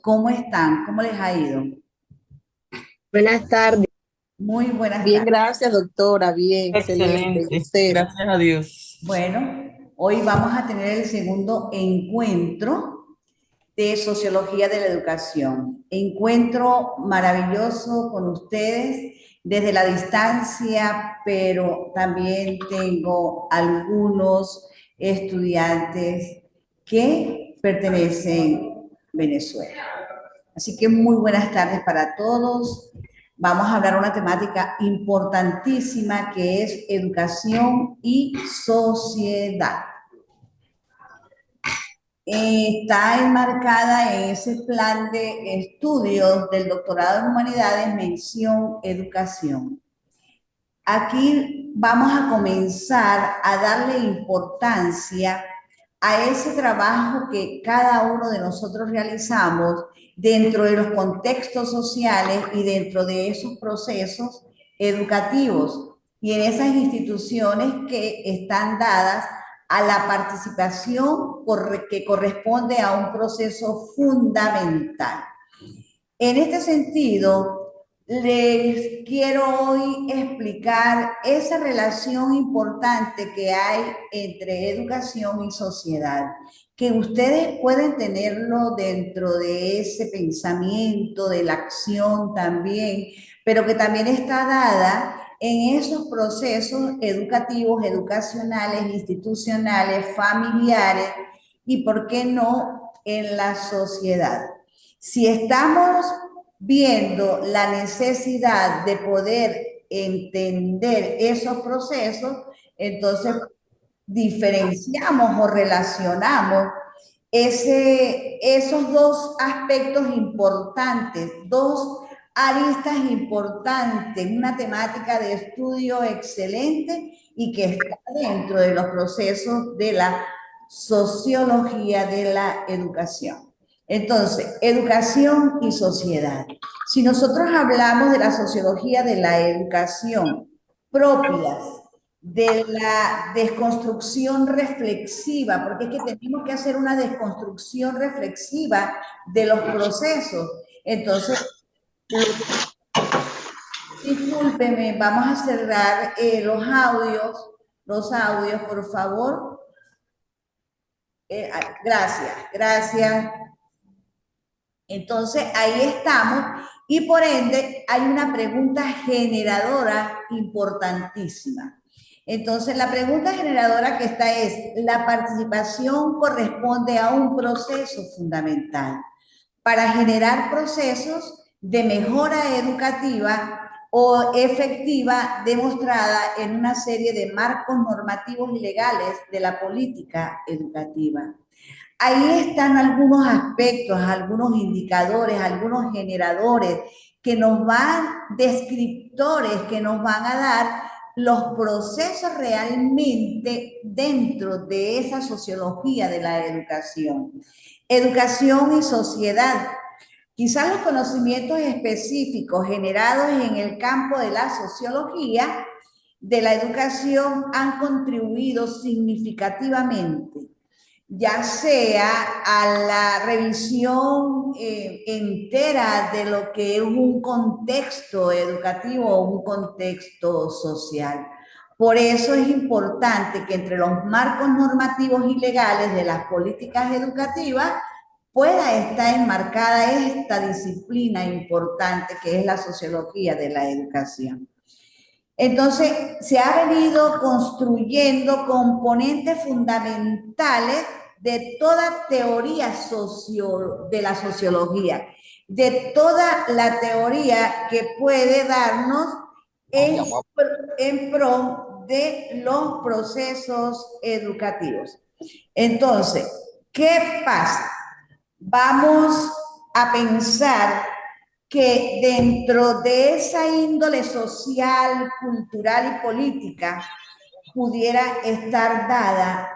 ¿Cómo están? ¿Cómo les ha ido? Buenas tardes. Muy buenas Bien, tardes. gracias, doctora. Bien, excelente. ¿Y Excelente, usted? gracias a Dios. Bueno, hoy vamos a tener el segundo encuentro de Sociología de la Educación. Encuentro maravilloso con ustedes desde la distancia, pero también tengo algunos estudiantes que pertenecen a Venezuela. Así que muy buenas tardes para todos. Vamos a hablar una temática importantísima que es educación y sociedad. Está enmarcada en ese plan de estudios del doctorado en humanidades, mención educación. Aquí vamos a comenzar a darle importancia a ese trabajo que cada uno de nosotros realizamos dentro de los contextos sociales y dentro de esos procesos educativos y en esas instituciones que están dadas a la participación que corresponde a un proceso fundamental. En este sentido, les quiero hoy explicar esa relación importante que hay entre educación y sociedad, que ustedes pueden tenerlo dentro de ese pensamiento, de la acción también, pero que también está dada en esos procesos educativos, educacionales, institucionales, familiares y, ¿por qué no?, en la sociedad. Si estamos viendo la necesidad de poder entender esos procesos, entonces diferenciamos o relacionamos esos dos aspectos importantes, dos aristas importantes, una temática de estudio excelente y que está dentro de los procesos de la sociología de la educación. Entonces, educación y sociedad. Si nosotros hablamos de la sociología de la educación propias de la desconstrucción reflexiva, porque es que tenemos que hacer una desconstrucción reflexiva de los procesos. Entonces, discúlpeme, vamos a cerrar los audios, por favor. Gracias, gracias. Entonces, ahí estamos y por ende hay una pregunta generadora importantísima. Entonces, la pregunta generadora que está es, ¿la participación corresponde a un proceso fundamental para generar procesos de mejora educativa o efectiva demostrada en una serie de marcos normativos y legales de la política educativa? Ahí están algunos aspectos, algunos indicadores, algunos generadores que nos van, descriptores que nos van a dar los procesos realmente dentro de esa sociología de la educación. Educación y sociedad. Quizás los conocimientos específicos generados en el campo de la sociología de la educación han contribuido significativamente ya sea a la revisión entera de lo que es un contexto educativo o un contexto social. Por eso es importante que entre los marcos normativos y legales de las políticas educativas pueda estar enmarcada esta disciplina importante que es la sociología de la educación. Entonces, se ha venido construyendo componentes fundamentales de toda teoría de la sociología, de toda la teoría que puede darnos en pro de los procesos educativos. Entonces, ¿qué pasa? Vamos a pensar que dentro de esa índole social, cultural y política pudiera estar dada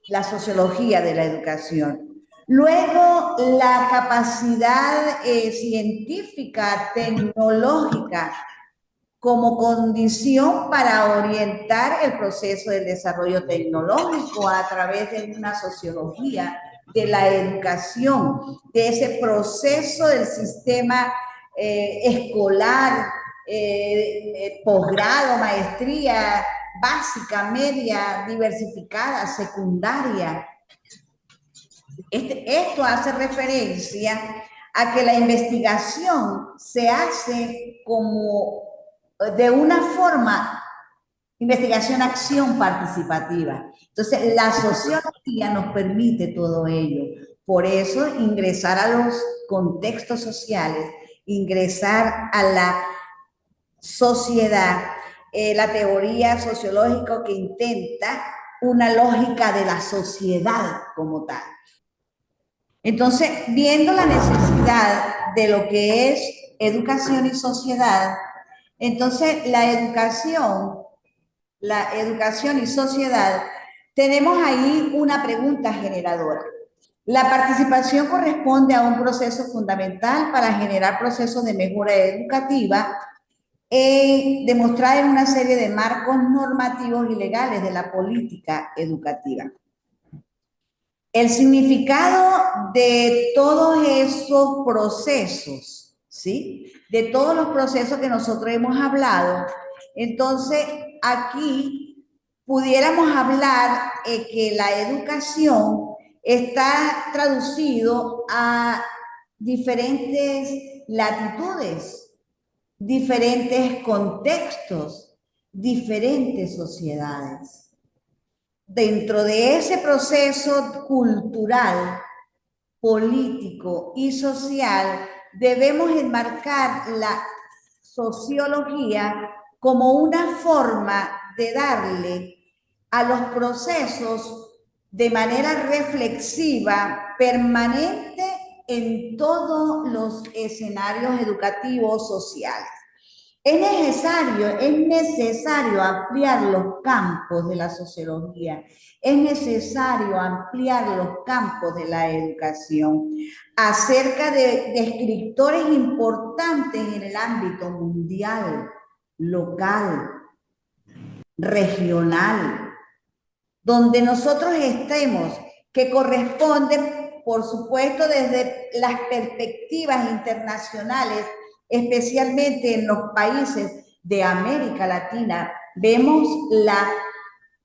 la sociología de la educación. Luego, la capacidad científica, tecnológica, como condición para orientar el proceso del desarrollo tecnológico a través de una sociología de la educación, de ese proceso del sistema escolar, posgrado, maestría, básica, media, diversificada, secundaria. Esto hace referencia a que la investigación se hace como de una forma, investigación-acción participativa. Entonces, la sociología nos permite todo ello. Por eso, ingresar a los contextos sociales, ingresar a la sociedad, la teoría sociológica que intenta una lógica de la sociedad como tal. Entonces, viendo la necesidad de lo que es educación y sociedad, entonces la educación y sociedad, tenemos ahí una pregunta generadora. La participación corresponde a un proceso fundamental para generar procesos de mejora educativa demostrada en una serie de marcos normativos y legales de la política educativa. El significado de todos esos procesos, ¿sí? De todos los procesos que nosotros hemos hablado, entonces aquí pudiéramos hablar que la educación está traducido a diferentes latitudes, diferentes contextos, diferentes sociedades. Dentro de ese proceso cultural, político y social, debemos enmarcar la sociología como una forma de darle a los procesos de manera reflexiva, permanente en todos los escenarios educativos sociales. Es necesario ampliar los campos de la sociología, es necesario ampliar los campos de la educación acerca de escritores importantes en el ámbito mundial, local, regional, donde nosotros estemos, que corresponden, por supuesto, desde las perspectivas internacionales, especialmente en los países de América Latina, vemos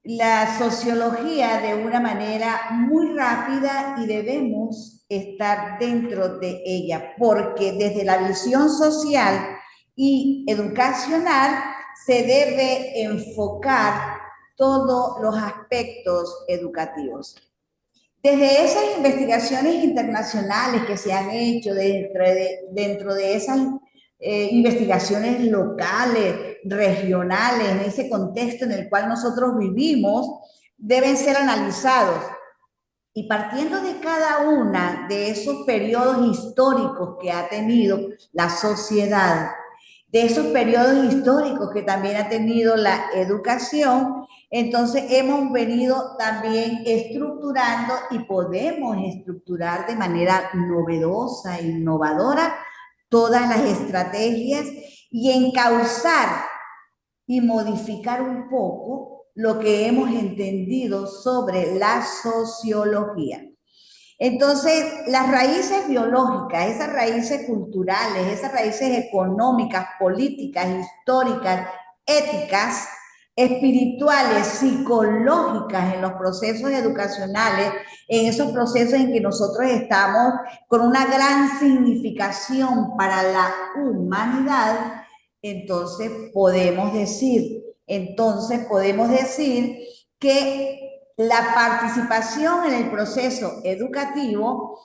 la sociología de una manera muy rápida y debemos estar dentro de ella, porque desde la visión social y educacional se debe enfocar todos los aspectos educativos. Desde esas investigaciones internacionales que se han hecho dentro de esas investigaciones locales, regionales, en ese contexto en el cual nosotros vivimos, deben ser analizados. Y partiendo de cada una de esos periodos históricos que ha tenido la sociedad, de esos periodos históricos que también ha tenido la educación, entonces hemos venido también estructurando y podemos estructurar de manera novedosa e innovadora todas las estrategias y encauzar y modificar un poco lo que hemos entendido sobre la sociología. Entonces, las raíces biológicas, esas raíces culturales, esas raíces económicas, políticas, históricas, éticas, espirituales, psicológicas en los procesos educacionales, en esos procesos en que nosotros estamos con una gran significación para la humanidad, entonces podemos decir que la participación en el proceso educativo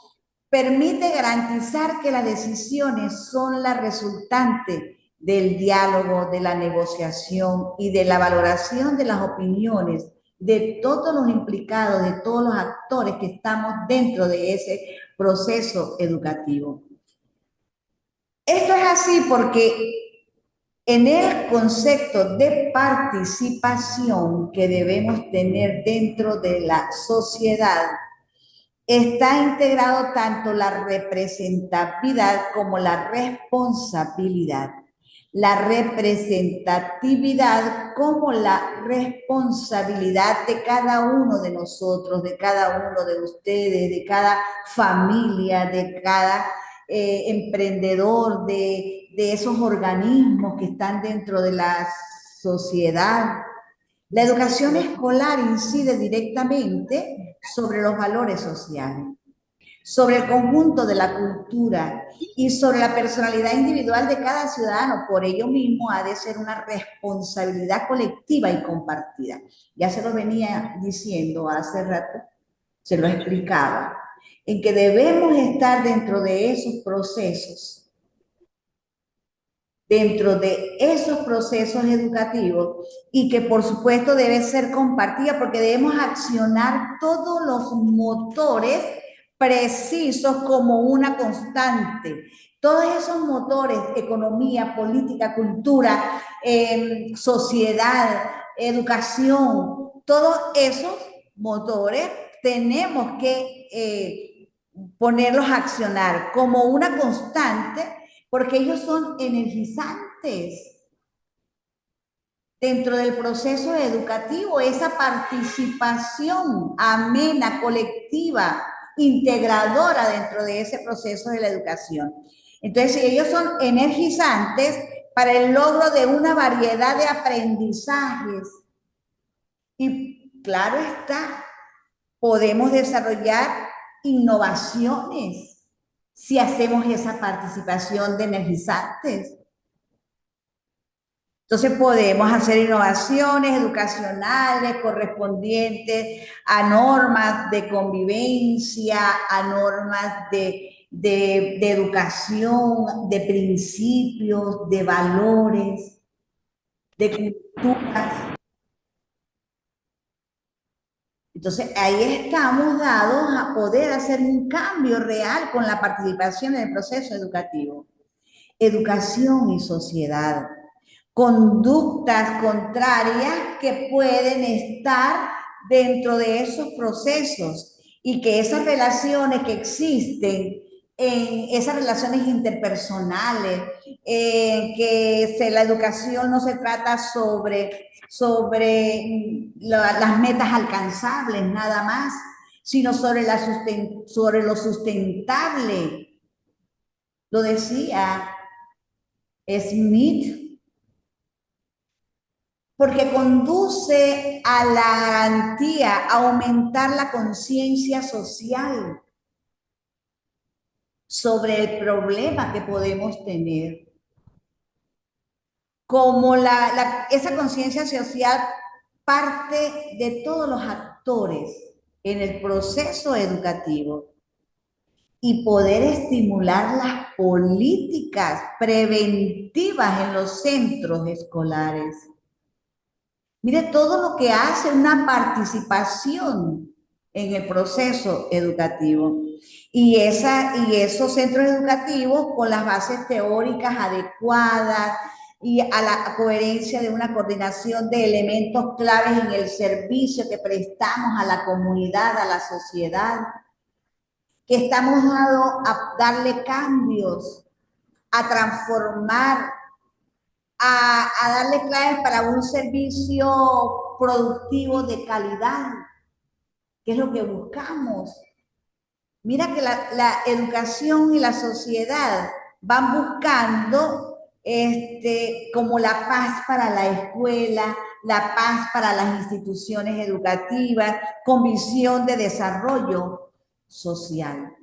permite garantizar que las decisiones son la resultante del diálogo, de la negociación y de la valoración de las opiniones de todos los implicados, de todos los actores que estamos dentro de ese proceso educativo. Esto es así porque en el concepto de participación que debemos tener dentro de la sociedad, está integrado tanto la representatividad como la responsabilidad. la representatividad como la responsabilidad de cada uno de nosotros, de cada uno de ustedes, de cada familia, de cada emprendedor, de esos organismos que están dentro de la sociedad. La educación escolar incide directamente sobre los valores sociales, sobre el conjunto de la cultura y sobre la personalidad individual de cada ciudadano. Por ello mismo ha de ser una responsabilidad colectiva y compartida. Ya se lo venía diciendo hace rato, se lo explicaba, en que debemos estar dentro de esos procesos, educativos, y que por supuesto debe ser compartida porque debemos accionar todos los motores precisos como una constante. Todos esos motores, economía, política, cultura, sociedad, educación, todos esos motores tenemos que ponerlos a accionar como una constante porque ellos son energizantes dentro del proceso educativo, esa participación amena, colectiva, integradora dentro de ese proceso de la educación. Entonces, si ellos son energizantes para el logro de una variedad de aprendizajes, y claro está, podemos desarrollar innovaciones si hacemos esa participación de energizantes. Entonces podemos hacer innovaciones educacionales correspondientes a normas de convivencia, a normas de educación, de principios, de valores, de culturas. Entonces ahí estamos dados a poder hacer un cambio real con la participación en el proceso educativo. Educación y sociedad. Conductas contrarias que pueden estar dentro de esos procesos y que esas relaciones que existen, en esas relaciones interpersonales, que la educación no se trata sobre las metas alcanzables nada más, sino sobre lo sustentable. Lo decía Smith, porque conduce a la garantía, a aumentar la conciencia social sobre el problema que podemos tener. Como esa conciencia social parte de todos los actores en el proceso educativo y poder estimular las políticas preventivas en los centros escolares. Mire todo lo que hace una participación en el proceso educativo. Y esos centros educativos con las bases teóricas adecuadas y a la coherencia de una coordinación de elementos claves en el servicio que prestamos a la comunidad, a la sociedad, que estamos dados a darle cambios, a transformar, a darle claves para un servicio productivo de calidad, que es lo que buscamos. Mira que la educación y la sociedad van buscando como la paz para la escuela, la paz para las instituciones educativas, con visión de desarrollo social.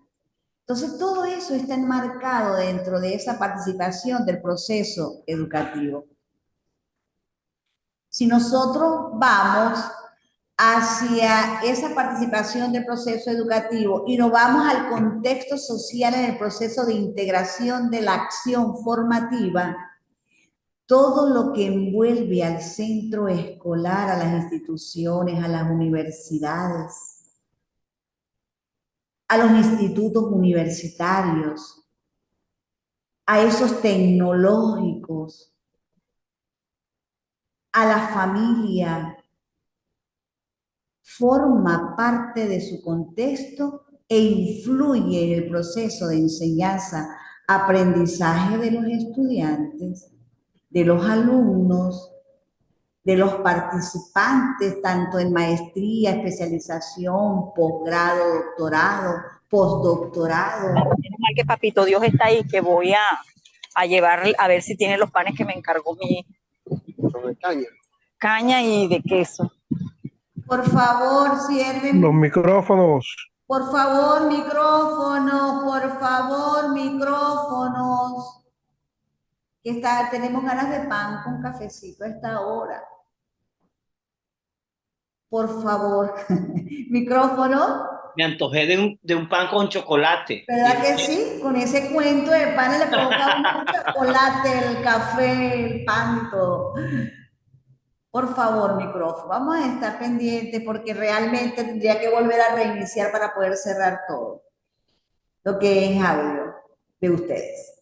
Entonces, todo eso está enmarcado dentro de esa participación del proceso educativo. Si nosotros vamos hacia esa participación del proceso educativo y nos vamos al contexto social en el proceso de integración de la acción formativa, todo lo que envuelve al centro escolar, a las instituciones, a las universidades, a los institutos universitarios, a esos tecnológicos, a la familia, forma parte de su contexto e influye en el proceso de enseñanza, aprendizaje de los estudiantes. de los alumnos, de los participantes, tanto en maestría, especialización, posgrado, doctorado, postdoctorado. Menos mal que Papito Dios está ahí, que voy a llevar, a ver si tiene los panes que me encargó mi caña y de queso. Por favor, cierren. Los micrófonos. Por favor, micrófonos, por favor, micrófonos. Que tenemos ganas de pan con cafecito a esta hora. Por favor, micrófono. Me antojé de un pan con chocolate. ¿Verdad que sí? Con ese cuento de pan le colocamos el chocolate, el café, el pan y todo. Por favor, micrófono. Vamos a estar pendientes porque realmente tendría que volver a reiniciar para poder cerrar todo lo que es audio de ustedes.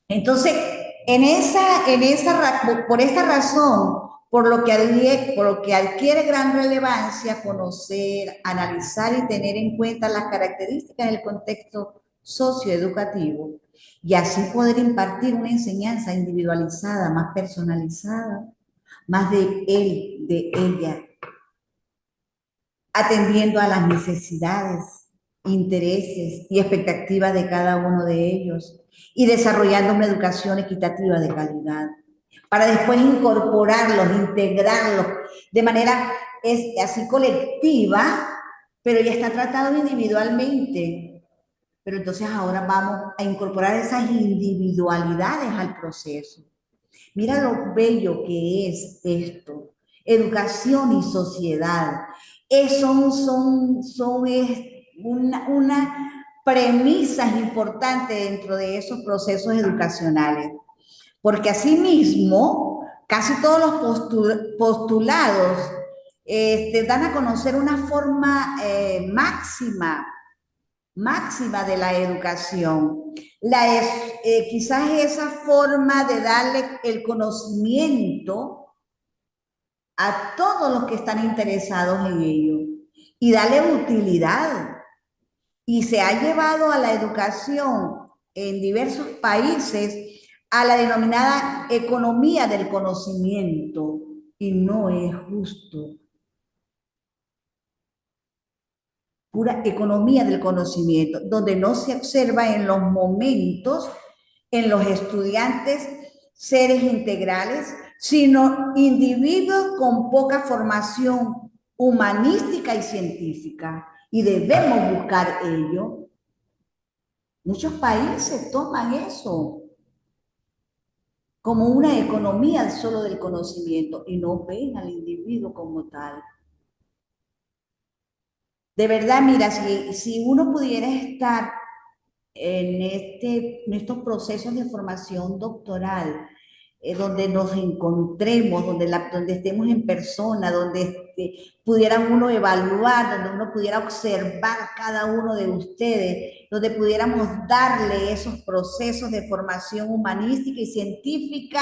Entonces, por esta razón, por lo que adquiere gran relevancia conocer, analizar y tener en cuenta las características del contexto socioeducativo y así poder impartir una enseñanza individualizada, más personalizada, más de él, de ella, atendiendo a las necesidades, intereses y expectativas de cada uno de ellos y desarrollando una educación equitativa de calidad, para después incorporarlos, integrarlos de manera así colectiva, pero ya está tratado individualmente. Pero entonces ahora vamos a incorporar esas individualidades al proceso. Mira lo bello que es esto, educación y sociedad. Son una premisas importantes dentro de esos procesos educacionales, porque asimismo casi todos los postulados dan a conocer una forma máxima de la educación. Quizás esa forma de darle el conocimiento a todos los que están interesados en ello y darle utilidad. Y se ha llevado a la educación en diversos países a la denominada economía del conocimiento, y no es justo. Pura economía del conocimiento, donde no se observa en los momentos, en los estudiantes, seres integrales, sino individuos con poca formación humanística y científica. Y debemos buscar ello. Muchos países toman eso como una economía solo del conocimiento y no ven al individuo como tal. De verdad, mira, si uno pudiera estar en estos procesos de formación doctoral, donde nos encontremos, donde estemos en persona, donde pudiera uno evaluar, donde uno pudiera observar cada uno de ustedes, donde pudiéramos darle esos procesos de formación humanística y científica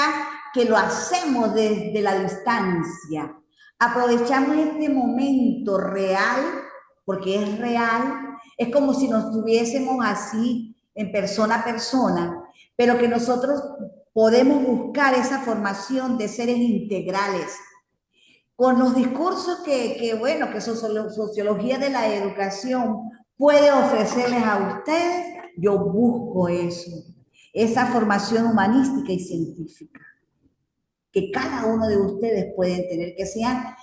que lo hacemos desde la distancia. Aprovechamos este momento real, porque es real, es como si nos tuviésemos así en persona a persona, pero que nosotros podemos buscar esa formación de seres integrales. Con los discursos que sociología de la educación puede ofrecerles a ustedes, yo busco eso, esa formación humanística y científica, que cada uno de ustedes pueden tener, que sean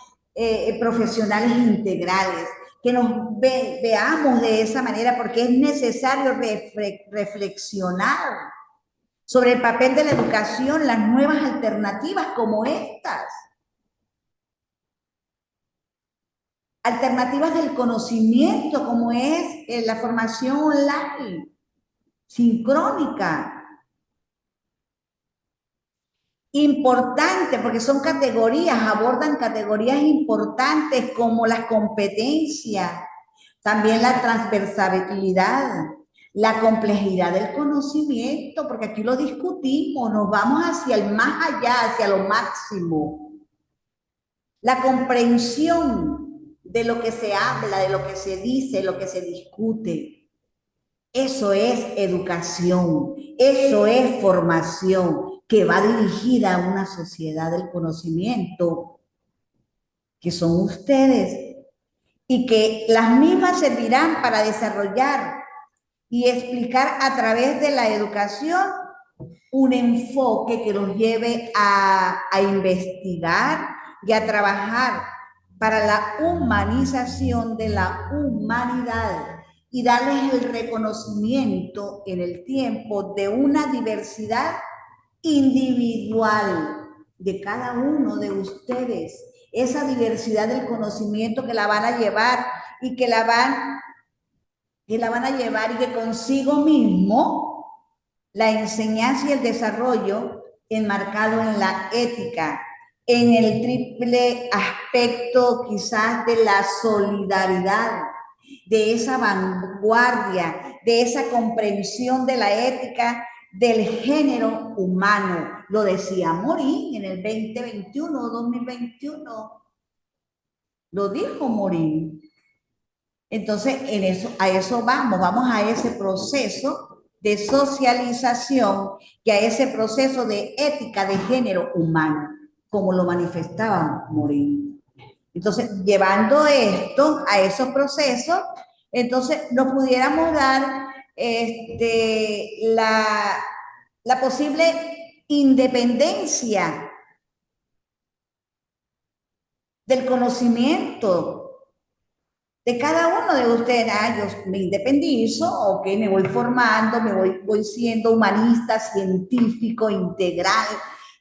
profesionales integrales, que nos veamos de esa manera, porque es necesario reflexionar sobre el papel de la educación, las nuevas alternativas como estas. Alternativas del conocimiento, como es la formación online, sincrónica. Importante, porque son categorías, abordan categorías importantes como las competencias, también la transversalidad, la complejidad del conocimiento, porque aquí lo discutimos, nos vamos hacia el más allá, hacia lo máximo. La comprensión de lo que se habla, de lo que se dice, lo que se discute. Eso es educación. Eso es formación que va dirigida a una sociedad del conocimiento, que son ustedes, y que las mismas servirán para desarrollar y explicar a través de la educación un enfoque que los lleve a investigar y a trabajar para la humanización de la humanidad y darles el reconocimiento en el tiempo de una diversidad individual de cada uno de ustedes, esa diversidad del conocimiento que la van a llevar y que la van a llevar y que consigo mismo la enseñanza y el desarrollo enmarcado en la ética, en el triple aspecto quizás de la solidaridad, de esa vanguardia, de esa comprensión de la ética del género humano. Lo decía Morín en el 2021 o 2021. Lo dijo Morín. Entonces, a eso vamos a ese proceso de socialización y a ese proceso de ética de género humano, como lo manifestaba Morín. Entonces, llevando esto a esos procesos, entonces nos pudiéramos dar la posible independencia del conocimiento de cada uno de ustedes. Yo me independizo, ok, me voy formando, voy siendo humanista, científico, integral.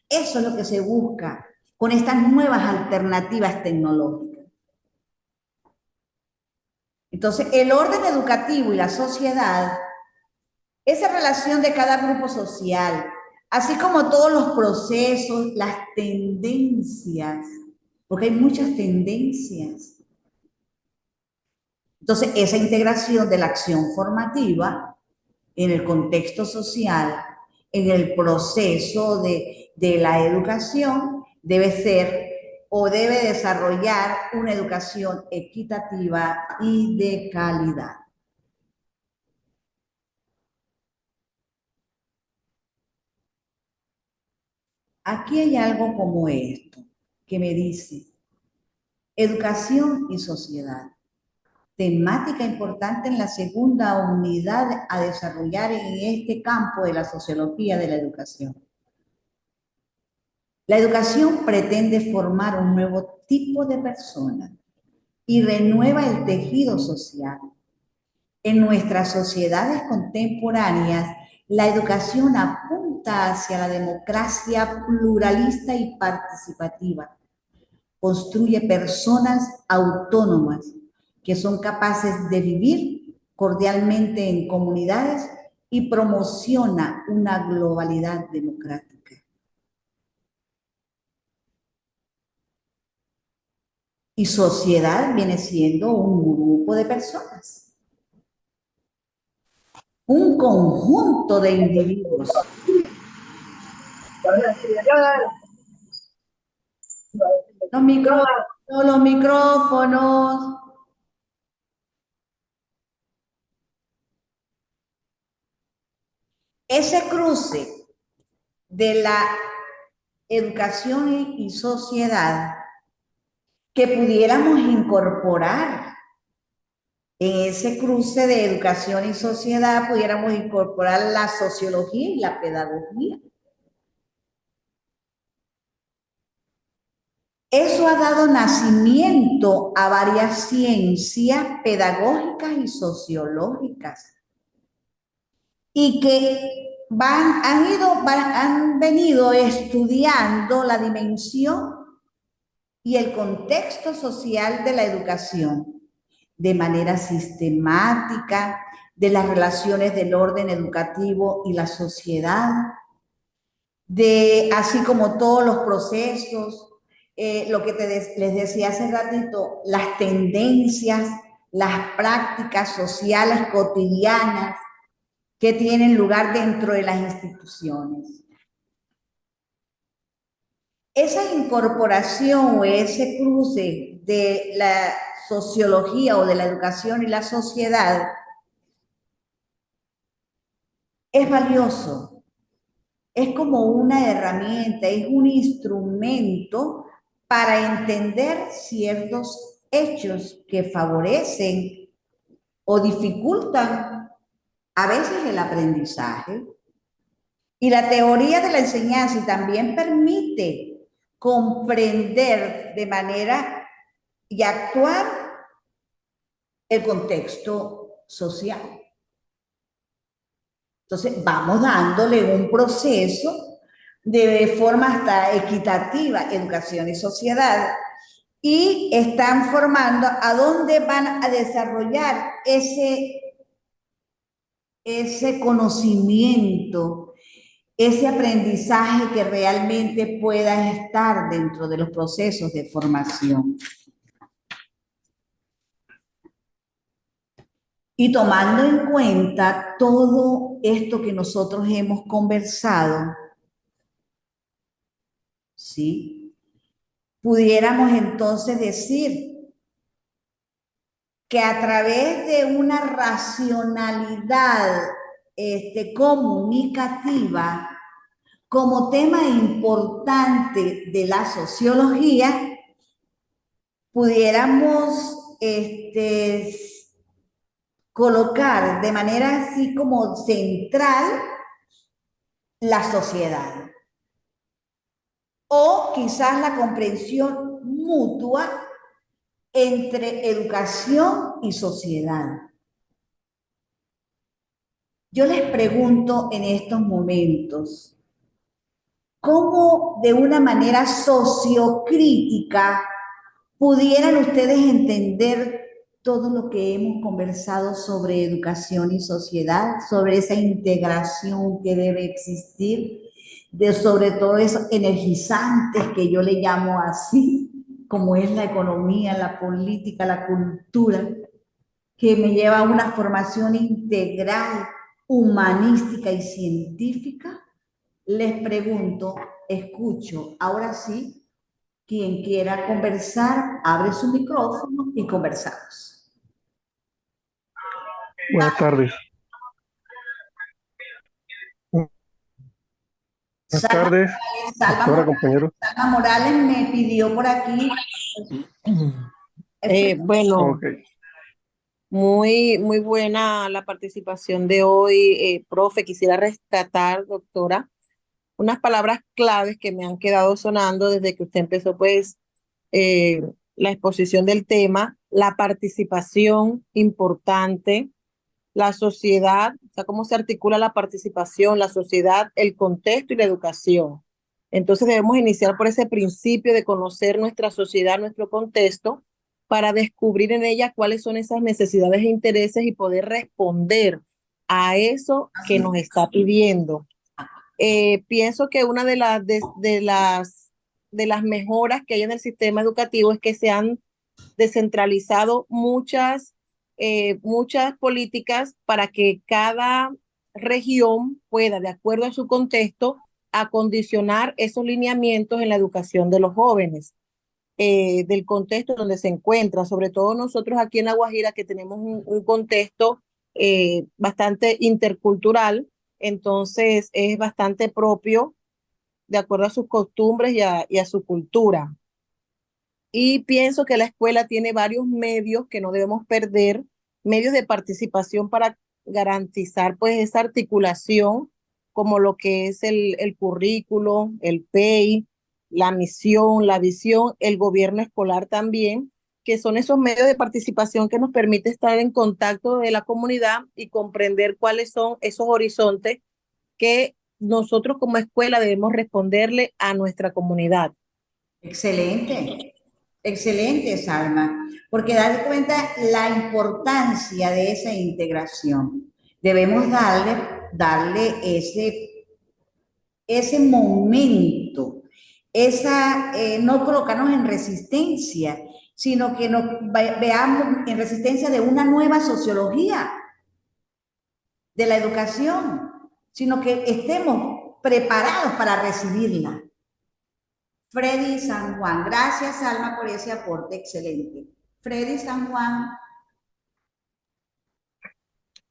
Eso es lo que se busca con estas nuevas alternativas tecnológicas. Entonces, el orden educativo y la sociedad, esa relación de cada grupo social, así como todos los procesos, las tendencias, porque hay muchas tendencias. Entonces, esa integración de la acción formativa en el contexto social, en el proceso de la educación, debe ser o debe desarrollar una educación equitativa y de calidad. Aquí hay algo como esto, que me dice, educación y sociedad. Temática importante en la segunda unidad a desarrollar en este campo de la sociología de la educación. La educación pretende formar un nuevo tipo de persona y renueva el tejido social. En nuestras sociedades contemporáneas, la educación apunta hacia la democracia pluralista y participativa. Construye personas autónomas que son capaces de vivir cordialmente en comunidades y promociona una globalidad democrática. Y sociedad viene siendo un grupo de personas, un conjunto de individuos. Los micrófonos. Ese cruce de la educación y sociedad que pudiéramos incorporar en ese cruce de educación y sociedad, pudiéramos incorporar la sociología y la pedagogía. Eso ha dado nacimiento a varias ciencias pedagógicas y sociológicas y que han venido estudiando la dimensión y el contexto social de la educación de manera sistemática, de las relaciones del orden educativo y la sociedad, así como todos los procesos, lo que les decía hace ratito, las tendencias, las prácticas sociales cotidianas que tienen lugar dentro de las instituciones. Esa incorporación o ese cruce de la sociología o de la educación y la sociedad es valioso, es como una herramienta, es un instrumento para entender ciertos hechos que favorecen o dificultan a veces el aprendizaje. Y la teoría de la enseñanza también permite comprender de manera y actuar el contexto social. Entonces, vamos dándole un proceso de forma hasta equitativa, educación y sociedad, y están formando a dónde van a desarrollar ese conocimiento, ese aprendizaje que realmente pueda estar dentro de los procesos de formación. Y tomando en cuenta todo esto que nosotros hemos conversado, ¿sí? Pudiéramos entonces decir que a través de una racionalidad comunicativa, como tema importante de la sociología, pudiéramos colocar de manera así como central la sociedad. O quizás la comprensión mutua entre educación y sociedad. Yo les pregunto en estos momentos, ¿cómo de una manera sociocrítica pudieran ustedes entender todo lo que hemos conversado sobre educación y sociedad, sobre esa integración que debe existir, sobre todo esos energizantes que yo le llamo así, como es la economía, la política, la cultura, que me lleva a una formación integral, humanística y científica? Les pregunto, escucho, ahora sí, quien quiera conversar, abre su micrófono y conversamos. Buenas tardes. Buenas tardes, doctora, compañeros. Salma Morales me pidió por aquí. Bueno, Okay. muy buena la participación de hoy, profe. Quisiera rescatar, doctora, unas palabras claves que me han quedado sonando desde que usted empezó, pues, la exposición del tema: la participación importante, la sociedad, o sea, cómo se articula la participación, la sociedad, el contexto y la educación. Entonces debemos iniciar por ese principio de conocer nuestra sociedad, nuestro contexto, para descubrir en ella cuáles son esas necesidades e intereses y poder responder a eso que nos está pidiendo. Pienso que una de las mejoras que hay en el sistema educativo es que se han descentralizado muchas políticas para que cada región pueda, de acuerdo a su contexto, acondicionar esos lineamientos en la educación de los jóvenes, del contexto donde se encuentra, sobre todo nosotros aquí en La Guajira, que tenemos un contexto bastante intercultural. Entonces es bastante propio de acuerdo a sus costumbres y a su cultura. Y pienso que la escuela tiene varios medios que no debemos perder, medios de participación para garantizar pues esa articulación, como lo que es el currículo, el PEI, la misión, la visión, el gobierno escolar también, que son esos medios de participación que nos permite estar en contacto de la comunidad y comprender cuáles son esos horizontes que nosotros como escuela debemos responderle a nuestra comunidad. Excelente, excelente, Salma, porque dar cuenta la importancia de esa integración. Debemos darle ese momento, no colocarnos en resistencia, sino que nos veamos en resistencia de una nueva sociología de la educación, sino que estemos preparados para recibirla. Freddy San Juan, gracias Alma por ese aporte excelente. Freddy San Juan.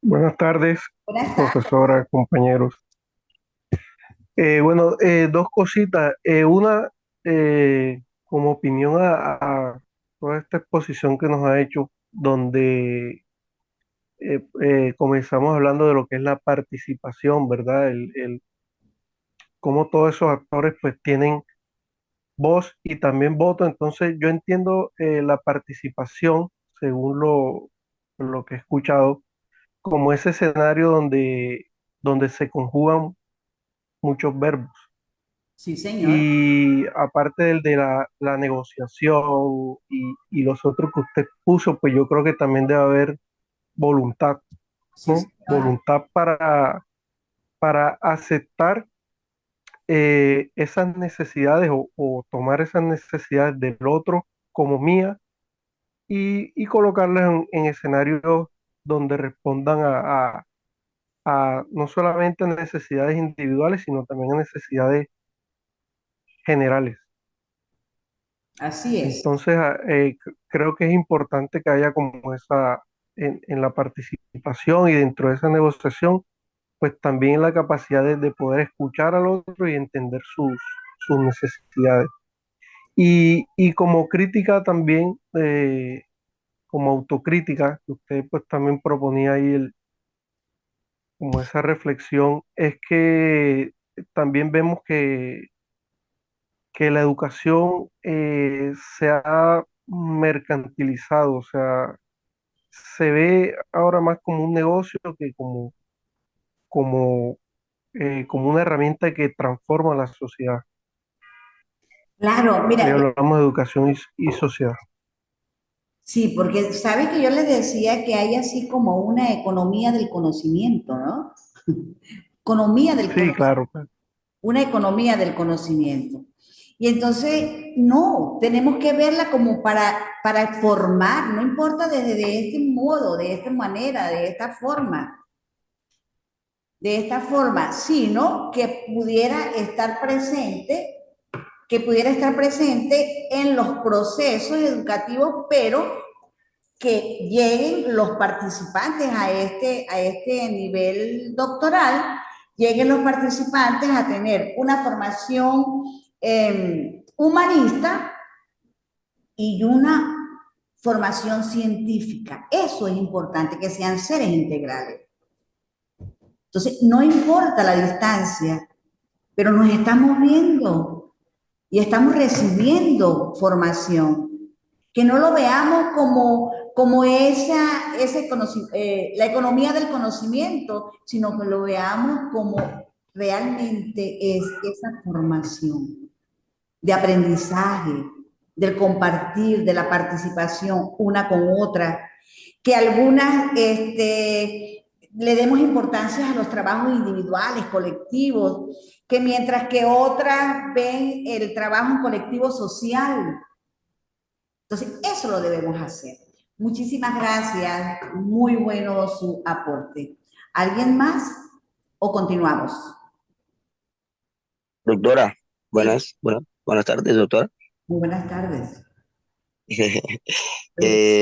Buenas tardes, Buenas tardes. profesora, compañeros. Dos cositas. Una, como opinión a toda esta exposición que nos ha hecho, donde comenzamos hablando de lo que es la participación, ¿verdad? Cómo todos esos actores pues tienen voz y también voto. Entonces yo entiendo la participación, según lo que he escuchado, como ese escenario donde se conjugan muchos verbos. Sí, señor. Y aparte del de la negociación y los otros que usted puso, pues yo creo que también debe haber voluntad, Sí, ¿no? señor. Voluntad para aceptar esas necesidades o tomar esas necesidades del otro como mía y colocarlas en escenarios donde respondan a no solamente necesidades individuales, sino también a necesidades generales. Así es. Entonces, creo que es importante que haya como esa, en la participación y dentro de esa negociación, pues también la capacidad de poder escuchar al otro y entender sus necesidades. Y como crítica también, como autocrítica, que usted pues también proponía ahí como esa reflexión, es que también vemos que la educación se ha mercantilizado, o sea, se ve ahora más como un negocio que como, como una herramienta que transforma la sociedad. Claro, Ahí mira, hablamos de educación y sociedad. sí, porque sabes que yo les decía que hay así como una economía del conocimiento, ¿no? Economía del Sí, conocimiento, claro, claro. una economía del conocimiento. Y entonces, no, tenemos que verla como para formar, no importa desde de este modo, de esta manera, de esta forma, sino que pudiera estar presente en los procesos educativos, pero que lleguen los participantes a este nivel doctoral, lleguen los participantes a tener una formación humanista y una formación científica. Eso es importante, que sean seres integrales. Entonces, no importa la distancia, pero nos estamos viendo y estamos recibiendo formación. Que no lo veamos como la economía del conocimiento, sino que lo veamos como realmente es esa formación de aprendizaje, del compartir, de la participación una con otra, que algunas le demos importancia a los trabajos individuales, colectivos, que mientras que otras ven el trabajo en colectivo social. Entonces, eso lo debemos hacer. Muchísimas gracias, muy bueno su aporte. ¿Alguien más o continuamos? Doctora, Sí, buenas tardes, doctora. muy buenas tardes.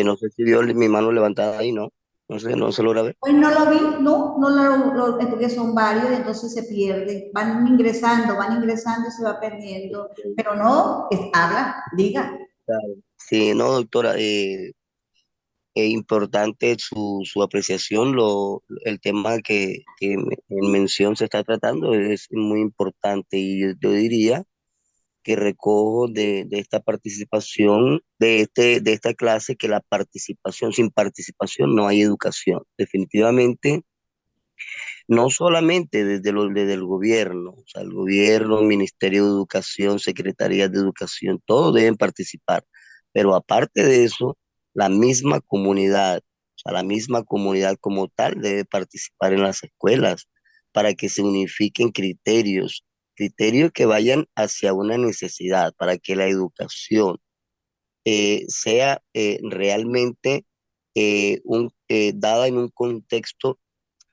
No sé si vio mi mano levantada ahí, ¿no? No sé, no se logra ver. Hoy no lo vi, no porque son varios y entonces se pierde. Van ingresando y se va perdiendo. Pero no, habla, diga. Claro. Sí, no, doctora, es importante su apreciación, el tema que en mención se está tratando es muy importante y yo diría que recojo de esta participación, de esta clase, que la participación, sin participación no hay educación. Definitivamente, no solamente desde el gobierno, o sea, el gobierno, Ministerio de Educación, Secretaría de Educación, todos deben participar, pero aparte de eso, la misma comunidad, o sea, la misma comunidad como tal debe participar en las escuelas para que se unifiquen criterios, criterios que vayan hacia una necesidad, para que la educación sea realmente dada en un contexto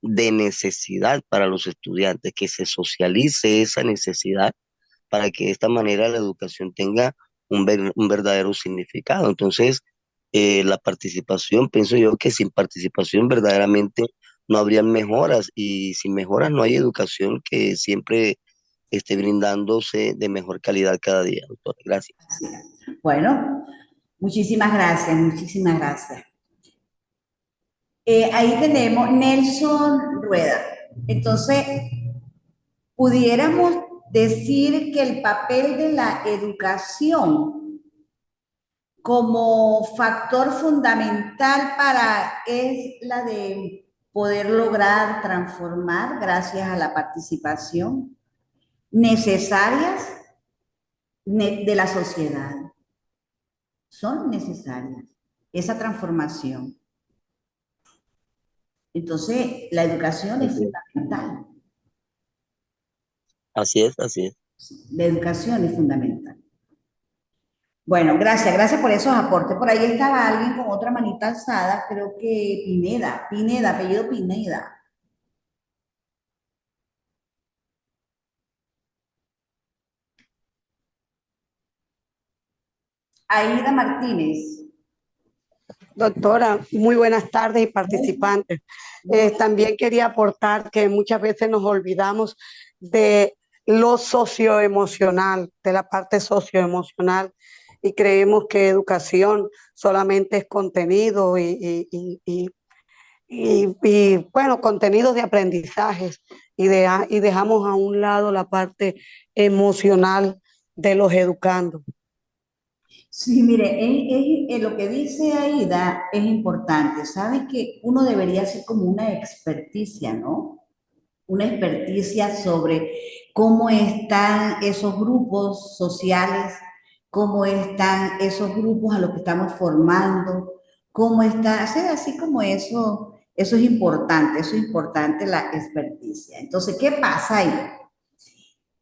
de necesidad para los estudiantes, que se socialice esa necesidad para que de esta manera la educación tenga un verdadero significado. Entonces, la participación, pienso yo que sin participación verdaderamente no habrían mejoras y sin mejoras no hay educación que siempre esté brindándose de mejor calidad cada día, doctora. Gracias. Bueno, muchísimas gracias, muchísimas gracias. Ahí tenemos Nelson Rueda. Entonces, pudiéramos decir que el papel de la educación como factor fundamental es la de poder lograr transformar gracias a la participación necesarias de la sociedad. Son necesarias esa transformación. Entonces, la educación es Así es, fundamental. así es, así es. La educación es fundamental. Bueno, gracias por esos aportes. Por ahí estaba alguien con otra manita alzada, creo que Pineda, apellido Pineda. Aida Martínez. Doctora, muy buenas tardes y participantes. También quería aportar que muchas veces nos olvidamos de lo socioemocional, de la parte socioemocional, y creemos que educación solamente es contenido bueno, contenidos de aprendizajes y dejamos a un lado la parte emocional de los educandos. Sí, mire, lo que dice Aida es importante. Sabes que uno debería hacer como una experticia, ¿no? Una experticia sobre cómo están esos grupos sociales, cómo están esos grupos a los que estamos formando, cómo está, hacer así como eso es importante la experticia. Entonces, ¿qué pasa ahí?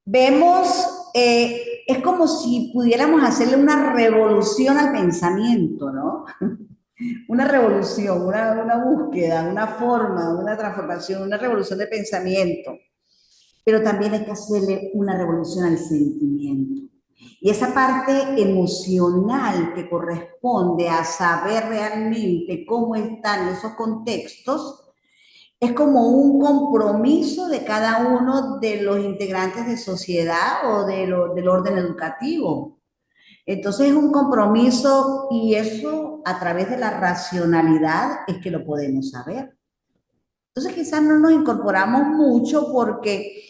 Vemos, es como si pudiéramos hacerle una revolución al pensamiento, ¿no? Una revolución, una búsqueda, una forma, una transformación, una revolución de pensamiento. Pero también hay que hacerle una revolución al sentimiento. Y esa parte emocional que corresponde a saber realmente cómo están esos contextos, es como un compromiso de cada uno de los integrantes de sociedad o del orden educativo. Entonces es un compromiso y eso a través de la racionalidad es que lo podemos saber. Entonces quizás no nos incorporamos mucho porque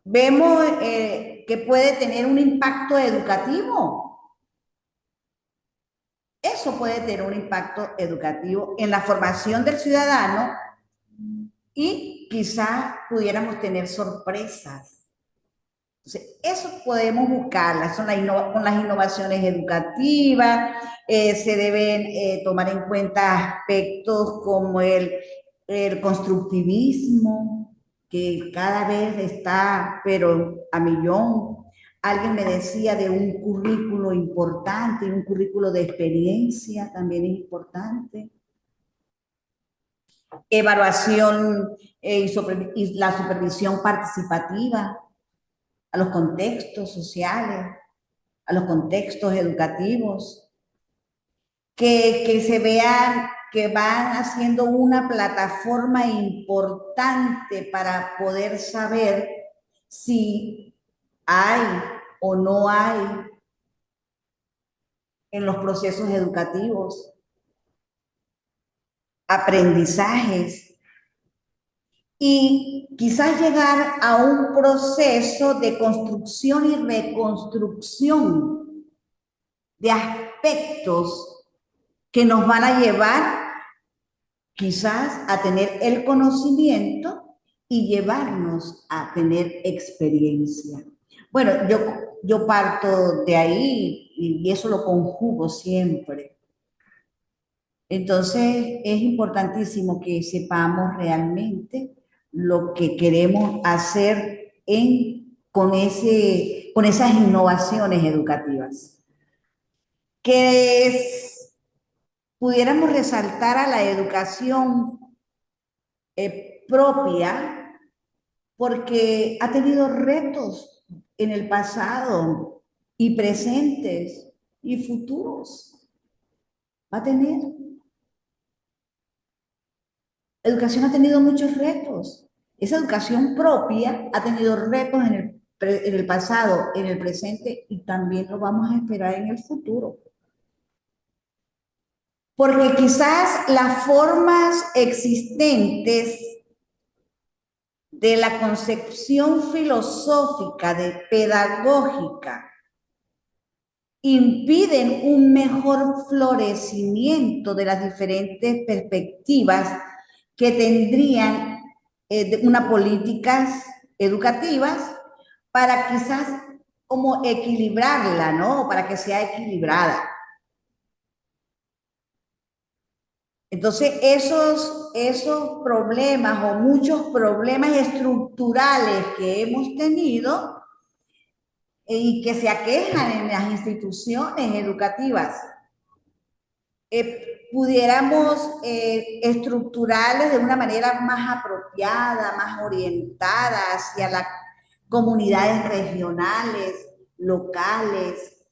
vemos que puede tener un impacto educativo. Eso puede tener un impacto educativo en la formación del ciudadano y quizás pudiéramos tener sorpresas. Entonces, eso podemos buscarlas, con las innovaciones educativas, se deben tomar en cuenta aspectos como el constructivismo, que cada vez está, pero a millón. Alguien me decía de un currículo importante, un currículo de experiencia también es importante. Evaluación y la supervisión participativa a los contextos sociales, a los contextos educativos, que se vean que van haciendo una plataforma importante para poder saber si hay o no hay en los procesos educativos aprendizajes y quizás llegar a un proceso de construcción y reconstrucción de aspectos que nos van a llevar quizás a tener el conocimiento y llevarnos a tener experiencia. Bueno, yo parto de ahí y eso lo conjugo siempre. Entonces, es importantísimo que sepamos realmente lo que queremos hacer con esas innovaciones educativas. Pudiéramos resaltar a la educación propia porque ha tenido retos en el pasado y presentes y futuros. Va a tener. educación ha tenido muchos retos. Esa educación propia ha tenido retos en el pasado, en el presente y también lo vamos a esperar en el futuro. Porque quizás las formas existentes de la concepción filosófica, de pedagógica, impiden un mejor florecimiento de las diferentes perspectivas que tendrían unas políticas educativas para quizás como equilibrarla, ¿no? Para que sea equilibrada. Entonces, esos problemas o muchos problemas estructurales que hemos tenido y que se aquejan en las instituciones educativas, pudiéramos estructurarles de una manera más apropiada, más orientada hacia las comunidades regionales, locales,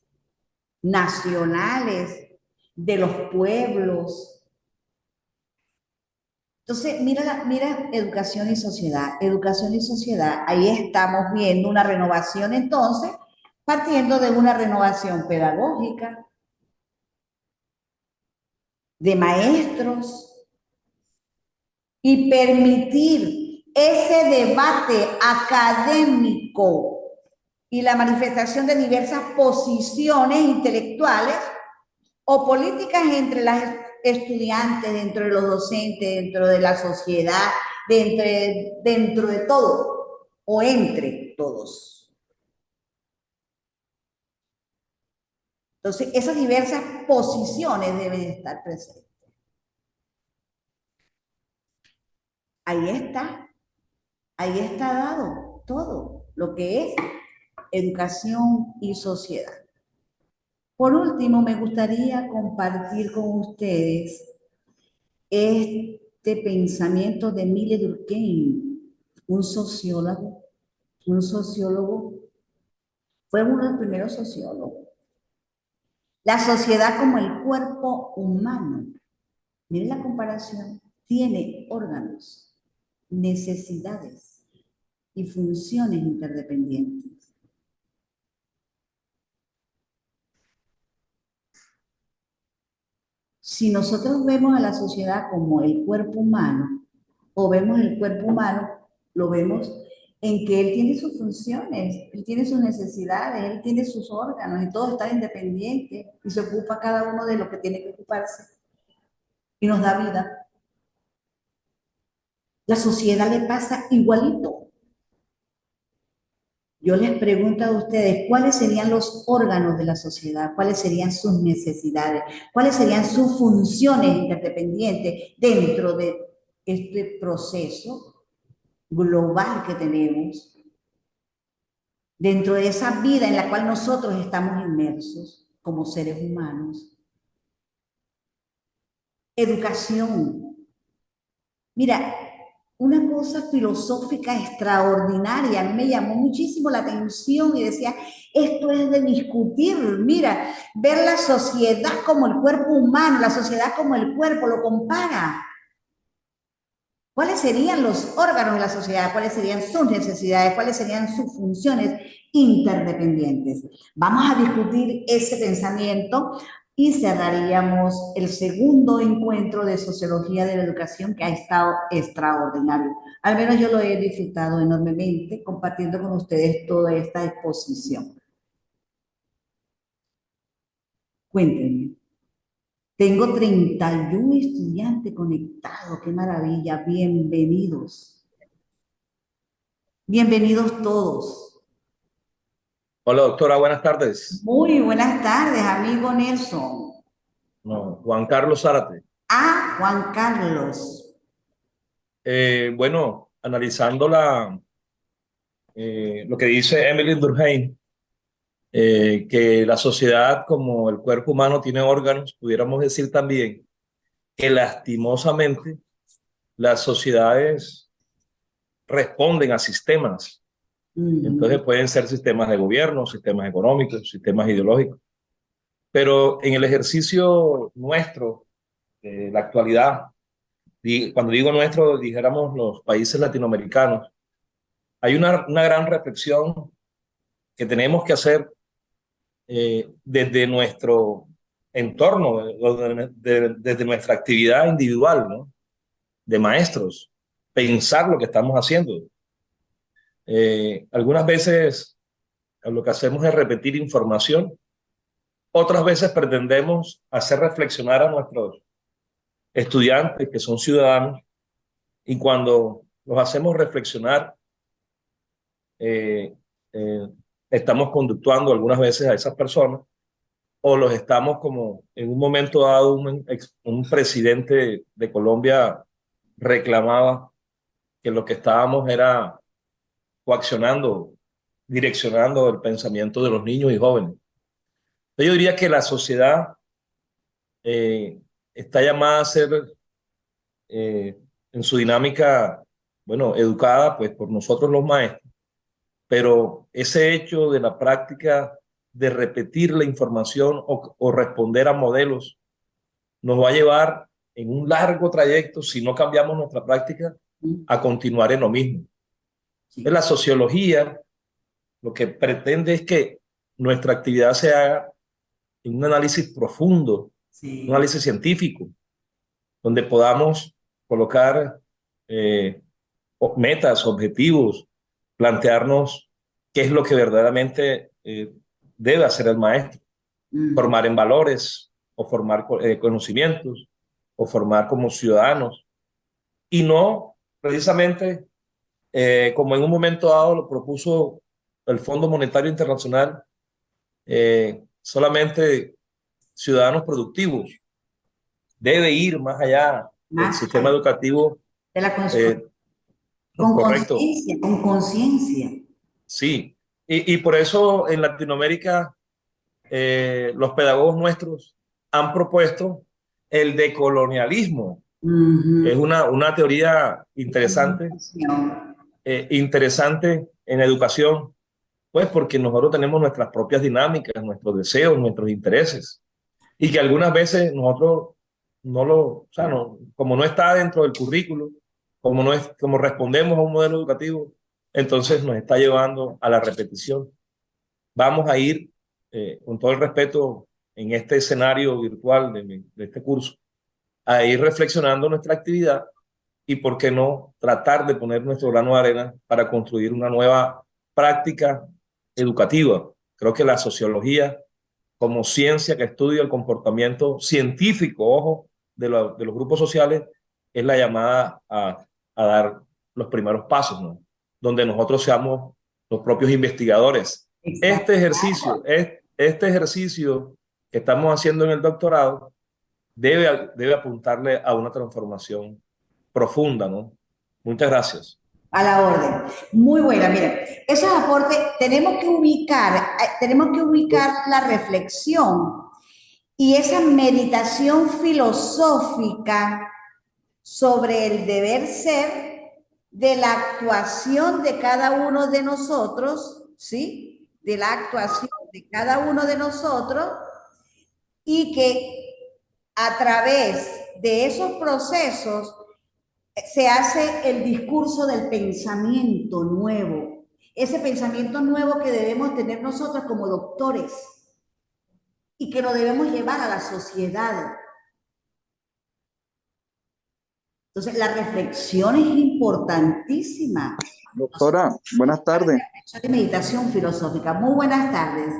nacionales, de los pueblos. Entonces, mira educación y sociedad, ahí estamos viendo una renovación entonces, partiendo de una renovación pedagógica, de maestros, y permitir ese debate académico y la manifestación de diversas posiciones intelectuales o políticas entre las estudiantes, dentro de los docentes, dentro de la sociedad, dentro de todo, o entre todos. Entonces, esas diversas posiciones deben estar presentes. Ahí está dado todo lo que es educación y sociedad. Por último, me gustaría compartir con ustedes este pensamiento de Émile Durkheim, un sociólogo, fue uno de los primeros sociólogos. La sociedad como el cuerpo humano, miren la comparación, tiene órganos, necesidades y funciones interdependientes. Si nosotros vemos a la sociedad como el cuerpo humano, o vemos el cuerpo humano, lo vemos en que él tiene sus funciones, él tiene sus necesidades, él tiene sus órganos y todo está independiente y se ocupa cada uno de lo que tiene que ocuparse y nos da vida. La sociedad le pasa igualito. Yo les pregunto a ustedes, ¿cuáles serían los órganos de la sociedad? ¿Cuáles serían sus necesidades? ¿Cuáles serían sus funciones interdependientes dentro de este proceso global que tenemos? Dentro de esa vida en la cual nosotros estamos inmersos como seres humanos. Educación. Mira, una cosa filosófica extraordinaria, a mí me llamó muchísimo la atención y decía, esto es de discutir, mira, ver la sociedad como el cuerpo humano, la sociedad como el cuerpo, lo compara. ¿Cuáles serían los órganos de la sociedad? ¿Cuáles serían sus necesidades? ¿Cuáles serían sus funciones interdependientes? Vamos a discutir ese pensamiento y cerraríamos el segundo encuentro de Sociología de la Educación, que ha estado extraordinario. Al menos yo lo he disfrutado enormemente compartiendo con ustedes toda esta exposición. Cuéntenme. Tengo 31 estudiantes conectados, qué maravilla, bienvenidos. Bienvenidos todos. Hola, doctora, buenas tardes. Muy buenas tardes, amigo Nelson. No, Juan Carlos Zárate. Ah, Juan Carlos. Bueno, analizando lo que dice Emily Durkheim, que la sociedad como el cuerpo humano tiene órganos, pudiéramos decir también que lastimosamente las sociedades responden a sistemas. Entonces pueden ser sistemas de gobierno, sistemas económicos, sistemas ideológicos. Pero en el ejercicio nuestro, la actualidad, cuando digo nuestro, dijéramos los países latinoamericanos, hay una gran reflexión que tenemos que hacer desde nuestro entorno, desde nuestra actividad individual, ¿no? De maestros, pensar lo que estamos haciendo. Algunas veces lo que hacemos es repetir información, otras veces pretendemos hacer reflexionar a nuestros estudiantes que son ciudadanos, y cuando los hacemos reflexionar, eh, eh, estamos conductuando algunas veces a esas personas, o los estamos, como en un momento dado un presidente de Colombia reclamaba que lo que estábamos era coaccionando, direccionando el pensamiento de los niños y jóvenes. Yo diría que la sociedad está llamada a ser, eh, en su dinámica, bueno, educada pues por nosotros los maestros, pero ese hecho de la práctica de repetir la información o responder a modelos nos va a llevar en un largo trayecto, si no cambiamos nuestra práctica, a continuar en lo mismo. En la sociología lo que pretende es que nuestra actividad se haga en un análisis profundo, un análisis científico, donde podamos colocar metas, objetivos, plantearnos qué es lo que verdaderamente debe hacer el maestro, formar en valores o formar conocimientos o formar como ciudadanos, y no precisamente como en un momento dado lo propuso el Fondo Monetario Internacional, solamente ciudadanos productivos. Debe ir más allá del sistema educativo. De la con correcto. conciencia, con conciencia. Sí, y por eso en Latinoamérica los pedagogos nuestros han propuesto el decolonialismo. Es una teoría interesante, interesante en educación, pues porque nosotros tenemos nuestras propias dinámicas, nuestros deseos, nuestros intereses, y que algunas veces nosotros o sea, como no está dentro del currículo, como respondemos a un modelo educativo, entonces nos está llevando a la repetición. Vamos a ir, con todo el respeto, en este escenario virtual de este curso, a ir reflexionando nuestra actividad y, por qué no, tratar de poner nuestro grano de arena para construir una nueva práctica educativa. Creo que la sociología, como ciencia que estudia el comportamiento científico, ojo, de los grupos sociales, es la llamada a dar los primeros pasos, ¿no? Donde nosotros seamos los propios investigadores. Este ejercicio que estamos haciendo en el doctorado debe apuntarle a una transformación profunda, ¿no? Muchas gracias. A la orden. Muy buena, miren. Esos aportes tenemos que ubicar la reflexión y esa meditación filosófica sobre el deber ser de la actuación de cada uno de nosotros, ¿sí? De la actuación de cada uno de nosotros, y que a través de esos procesos se hace el discurso del pensamiento nuevo, ese pensamiento nuevo que debemos tener nosotros como doctores y que lo debemos llevar a la sociedad. Entonces, la reflexión es importantísima. Doctora, buenas tardes. De meditación filosófica. Muy buenas tardes.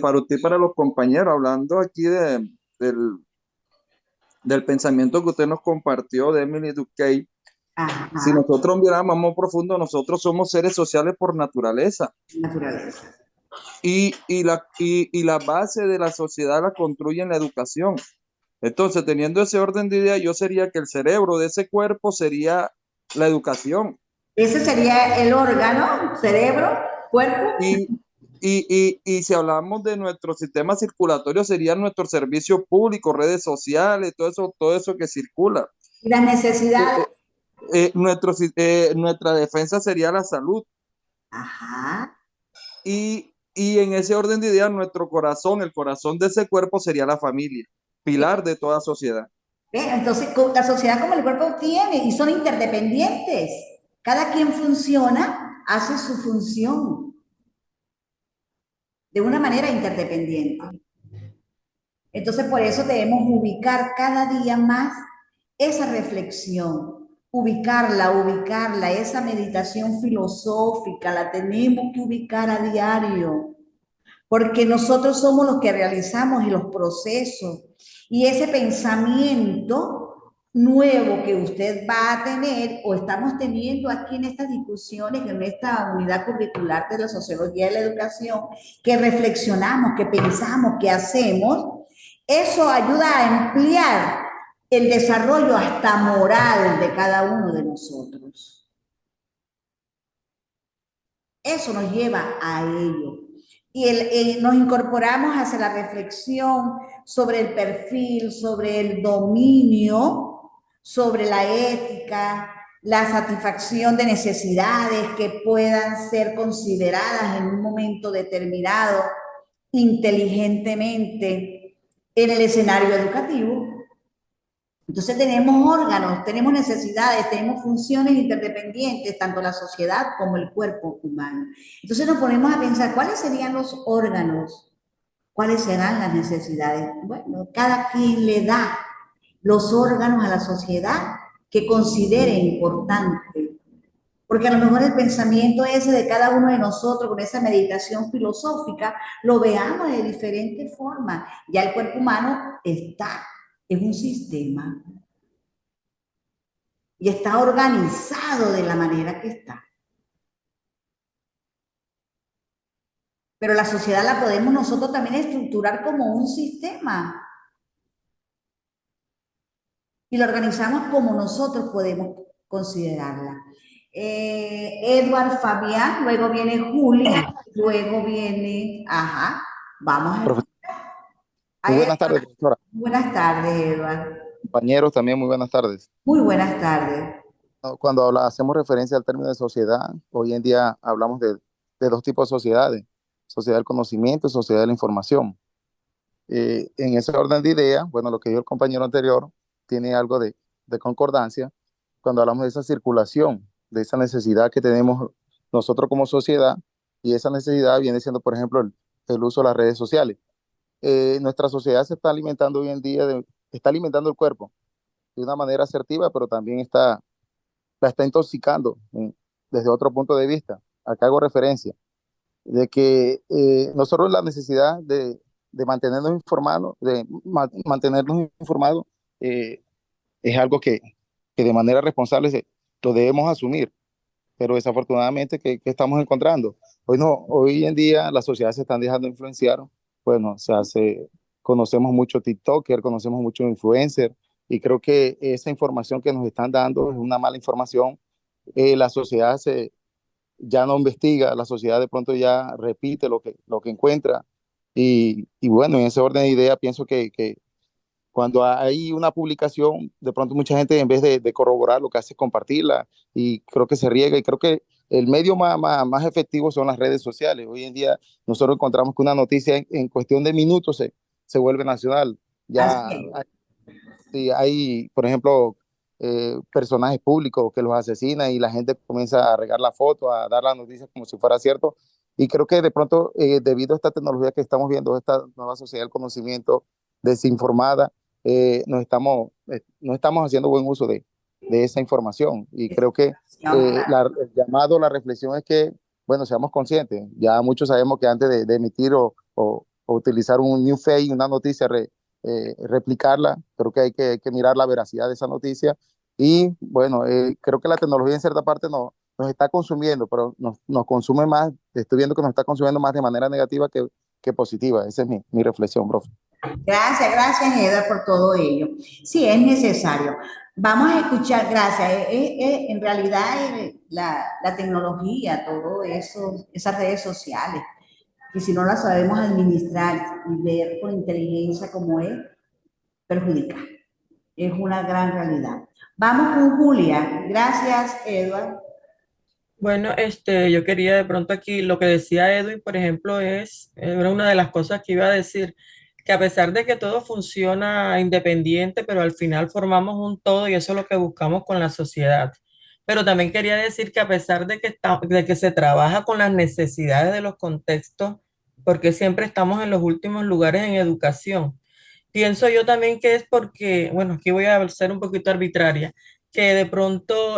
Para usted y para los compañeros, hablando aquí del pensamiento que usted nos compartió de Emily Durkheim, si nosotros miramos más profundo, nosotros somos seres sociales por naturaleza. Y la base de la sociedad la construye en la educación. Entonces, teniendo ese orden de ideas, yo sería que el cerebro de ese cuerpo sería la educación. Ese sería el órgano, cerebro, cuerpo. Y si hablamos de nuestro sistema circulatorio, sería nuestro servicio público, redes sociales, todo eso que circula. Y las necesidades. Nuestra defensa sería la salud. Ajá. Y en ese orden de ideas, nuestro corazón, el corazón de ese cuerpo sería la familia, pilar de toda sociedad. Entonces, la sociedad como el cuerpo tiene y son interdependientes. Cada quien funciona, hace su función de una manera interdependiente. Entonces, por eso debemos ubicar cada día más esa reflexión, ubicarla, esa meditación filosófica, la tenemos que ubicar a diario, porque nosotros somos los que realizamos los procesos y ese pensamiento nuevo que usted va a tener o estamos teniendo aquí en estas discusiones, en esta unidad curricular de la sociología de la educación, que reflexionamos, que pensamos, que hacemos, eso ayuda a ampliar el desarrollo hasta moral de cada uno de nosotros. Eso nos lleva a ello. Y nos incorporamos hacia la reflexión sobre el perfil, sobre el dominio, sobre la ética, la satisfacción de necesidades que puedan ser consideradas en un momento determinado inteligentemente en el escenario educativo. Entonces tenemos órganos, tenemos necesidades, tenemos funciones interdependientes, tanto la sociedad como el cuerpo humano. Entonces nos ponemos a pensar, ¿cuáles serían los órganos? ¿Cuáles serán las necesidades? Bueno, cada quien le da los órganos a la sociedad que considere importante. Porque a lo mejor el pensamiento ese de cada uno de nosotros, con esa meditación filosófica, lo veamos de diferentes formas. Ya el cuerpo humano está en un sistema y está organizado de la manera que está. Pero la sociedad la podemos nosotros también estructurar como un sistema. Y la organizamos como nosotros podemos considerarla. Edward Fabián, luego viene Julia, luego viene, vamos a... Muy buenas tardes, doctora. Buenas tardes, Edward. Compañeros, también muy buenas tardes. Muy buenas tardes. Cuando hacemos referencia al término de sociedad, hoy en día hablamos de dos tipos de sociedades: sociedad del conocimiento y sociedad de la información. En ese orden de ideas, bueno, lo que dijo el compañero anterior tiene algo de concordancia cuando hablamos de esa circulación, de esa necesidad que tenemos nosotros como sociedad, y esa necesidad viene siendo, por ejemplo, el uso de las redes sociales. Nuestra sociedad se está alimentando hoy en día, está alimentando el cuerpo de una manera asertiva, pero también la está intoxicando desde otro punto de vista. Acá hago referencia de que nosotros la necesidad de mantenernos informados, es algo que de manera responsable lo debemos asumir, pero desafortunadamente, ¿qué estamos encontrando? Hoy en día la sociedad se están dejando influenciar. Bueno, conocemos mucho TikToker, conocemos mucho influencer, y creo que esa información que nos están dando es una mala información. La sociedad ya no investiga, la sociedad de pronto ya repite lo que encuentra, y bueno, en ese orden de idea pienso que cuando hay una publicación, de pronto mucha gente, en vez de corroborar, lo que hace es compartirla, y creo que se riega, y creo que el medio más efectivo son las redes sociales. Hoy en día nosotros encontramos que una noticia en cuestión de minutos se vuelve nacional. Ya hay, por ejemplo, personajes públicos que los asesinan, y la gente comienza a regar la foto, a dar la noticia como si fuera cierto. Y creo que de pronto, debido a esta tecnología que estamos viendo, esta nueva sociedad del conocimiento desinformada, no estamos haciendo buen uso de esa información. Y creo que el llamado, la reflexión es que, bueno, seamos conscientes. Ya muchos sabemos que antes de emitir o utilizar un new fake, una noticia, replicarla, creo que hay que mirar la veracidad de esa noticia. Y bueno, creo que la tecnología en cierta parte nos está consumiendo, pero nos consume más. Estoy viendo que nos está consumiendo más de manera negativa que positiva. Esa es mi reflexión, profe. Gracias, Edward, por todo ello. Sí, es necesario. Vamos a escuchar, gracias. En realidad, la tecnología, todo eso, esas redes sociales, que si no las sabemos administrar y ver con inteligencia como es, perjudica. Es una gran realidad. Vamos con Julia. Gracias, Edward. Bueno, yo quería de pronto aquí, lo que decía Edwin, por ejemplo, era una de las cosas que iba a decir, que a pesar de que todo funciona independiente, pero al final formamos un todo y eso es lo que buscamos con la sociedad. Pero también quería decir que a pesar de que, de que se trabaja con las necesidades de los contextos, porque siempre estamos en los últimos lugares en educación, pienso yo también que es porque, bueno, aquí voy a ser un poquito arbitraria, que de pronto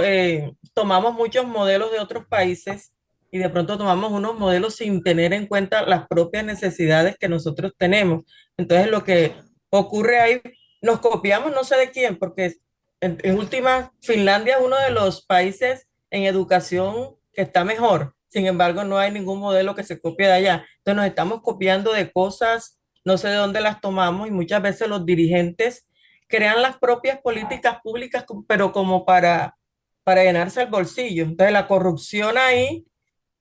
tomamos muchos modelos de otros países y de pronto tomamos unos modelos sin tener en cuenta las propias necesidades que nosotros tenemos. Entonces lo que ocurre ahí, nos copiamos no sé de quién, porque en última, Finlandia es uno de los países en educación que está mejor. Sin embargo, no hay ningún modelo que se copie de allá. Entonces nos estamos copiando de cosas, no sé de dónde las tomamos y muchas veces los dirigentes crean las propias políticas públicas, pero como para llenarse el bolsillo. Entonces la corrupción ahí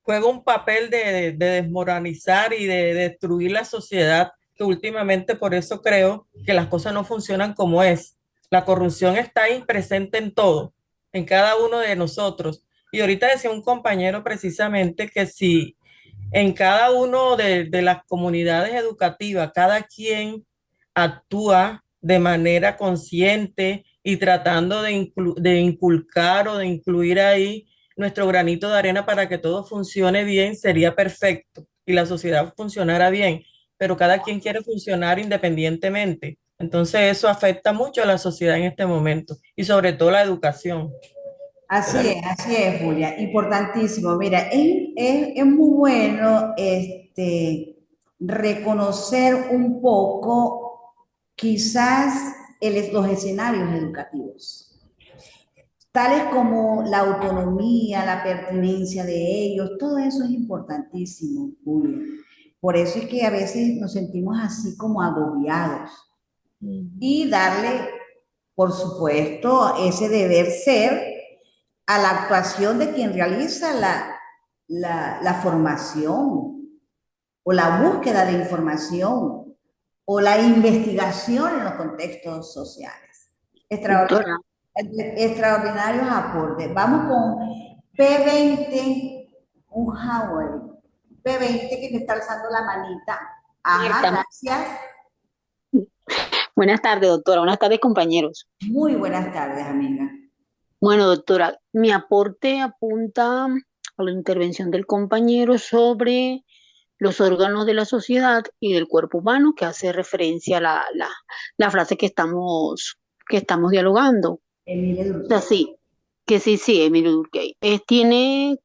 juega un papel de desmoralizar y de destruir la sociedad, que últimamente por eso creo que las cosas no funcionan como es. La corrupción está ahí presente en todo, en cada uno de nosotros. Y ahorita decía un compañero precisamente que si en cada uno de las comunidades educativas, cada quien actúa de manera consciente y tratando de inculcar o de incluir ahí nuestro granito de arena para que todo funcione bien, sería perfecto y la sociedad funcionara bien, pero cada quien quiere funcionar independientemente. Entonces eso afecta mucho a la sociedad en este momento y sobre todo la educación. Así es, Julia, importantísimo. Mira, es muy bueno reconocer un poco quizás los escenarios educativos, tales como la autonomía, la pertinencia de ellos, todo eso es importantísimo, Julia. Por eso es que a veces nos sentimos así como agobiados y darle, por supuesto, ese deber ser a la actuación de quien realiza la formación o la búsqueda de información o la investigación en los contextos sociales. Extraordinarios aportes. Vamos con P20, un Howard. P20 que me está alzando la manita. Ajá, gracias. Buenas tardes, doctora. Buenas tardes, compañeros. Muy buenas tardes, amiga. Bueno, doctora, mi aporte apunta a la intervención del compañero sobre los órganos de la sociedad y del cuerpo humano, que hace referencia a la frase que estamos dialogando. Emile O sea, sí, Emile Durkheim. Tiene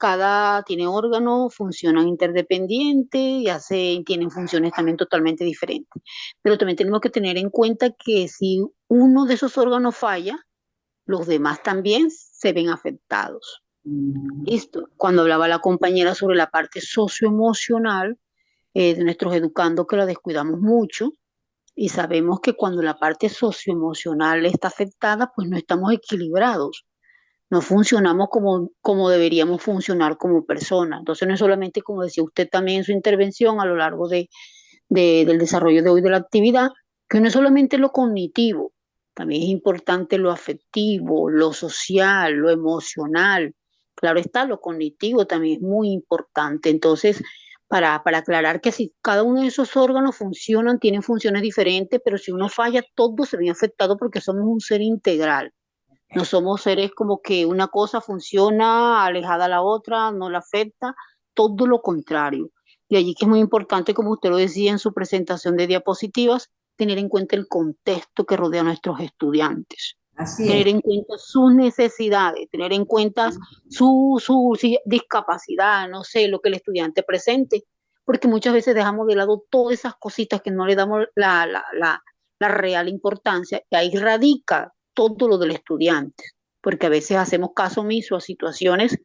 órganos, funcionan interdependientes y tienen funciones también totalmente diferentes. Pero también tenemos que tener en cuenta que si uno de esos órganos falla, los demás también se ven afectados. Listo. Cuando hablaba la compañera sobre la parte socioemocional de nuestros educandos, que la descuidamos mucho, y sabemos que cuando la parte socioemocional está afectada, pues no estamos equilibrados, no funcionamos como deberíamos funcionar como personas. Entonces no es solamente, como decía usted también en su intervención a lo largo del desarrollo de hoy de la actividad, que no es solamente lo cognitivo, también es importante lo afectivo, lo social, lo emocional. Claro está, lo cognitivo también es muy importante. Entonces, para aclarar que si cada uno de esos órganos funcionan, tienen funciones diferentes, pero si uno falla, todo se ve afectado porque somos un ser integral. No somos seres como que una cosa funciona alejada a la otra, no la afecta, todo lo contrario. De allí que es muy importante, como usted lo decía en su presentación de diapositivas, tener en cuenta el contexto que rodea a nuestros estudiantes. Tener en cuenta sus necesidades, tener en cuenta su discapacidad, no sé, lo que el estudiante presente, porque muchas veces dejamos de lado todas esas cositas que no le damos la real importancia, y ahí radica todo lo del estudiante, porque a veces hacemos caso omiso a situaciones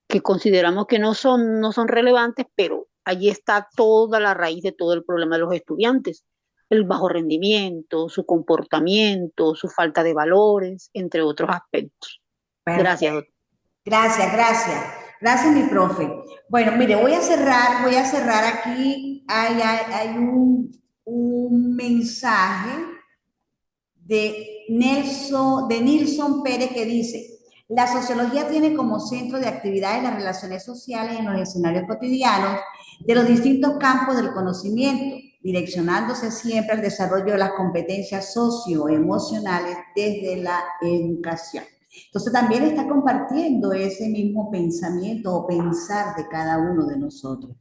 que consideramos que no son relevantes, pero allí está toda la raíz de todo el problema de los estudiantes. El bajo rendimiento, su comportamiento, su falta de valores, entre otros aspectos. Perfecto. Gracias, doctor. Gracias, mi profe. Bueno, mire, voy a cerrar aquí. Hay un mensaje de Nilson Pérez que dice: la sociología tiene como centro de actividades las relaciones sociales en los escenarios cotidianos de los distintos campos del conocimiento, direccionándose siempre al desarrollo de las competencias socioemocionales desde la educación. Entonces también está compartiendo ese mismo pensamiento o pensar de cada uno de nosotros.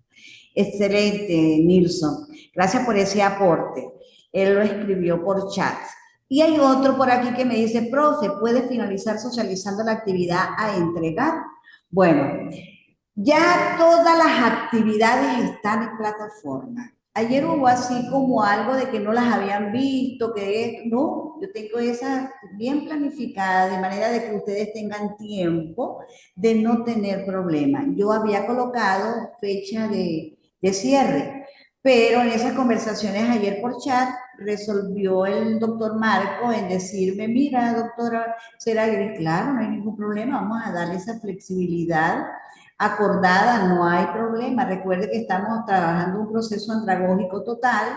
Excelente, Nilson. Gracias por ese aporte. Él lo escribió por chat. Y hay otro por aquí que me dice, profe, ¿puede finalizar socializando la actividad a entregar? Bueno, ya todas las actividades están en plataforma. Ayer hubo así como algo de que no las habían visto, que no, yo tengo esa bien planificada de manera de que ustedes tengan tiempo de no tener problemas. Yo había colocado fecha de cierre, pero en esas conversaciones ayer por chat resolvió el doctor Marco en decirme, mira, doctora Seragri, claro, no hay ningún problema, vamos a darle esa flexibilidad acordada, no hay problema. Recuerde que estamos trabajando un proceso andragógico total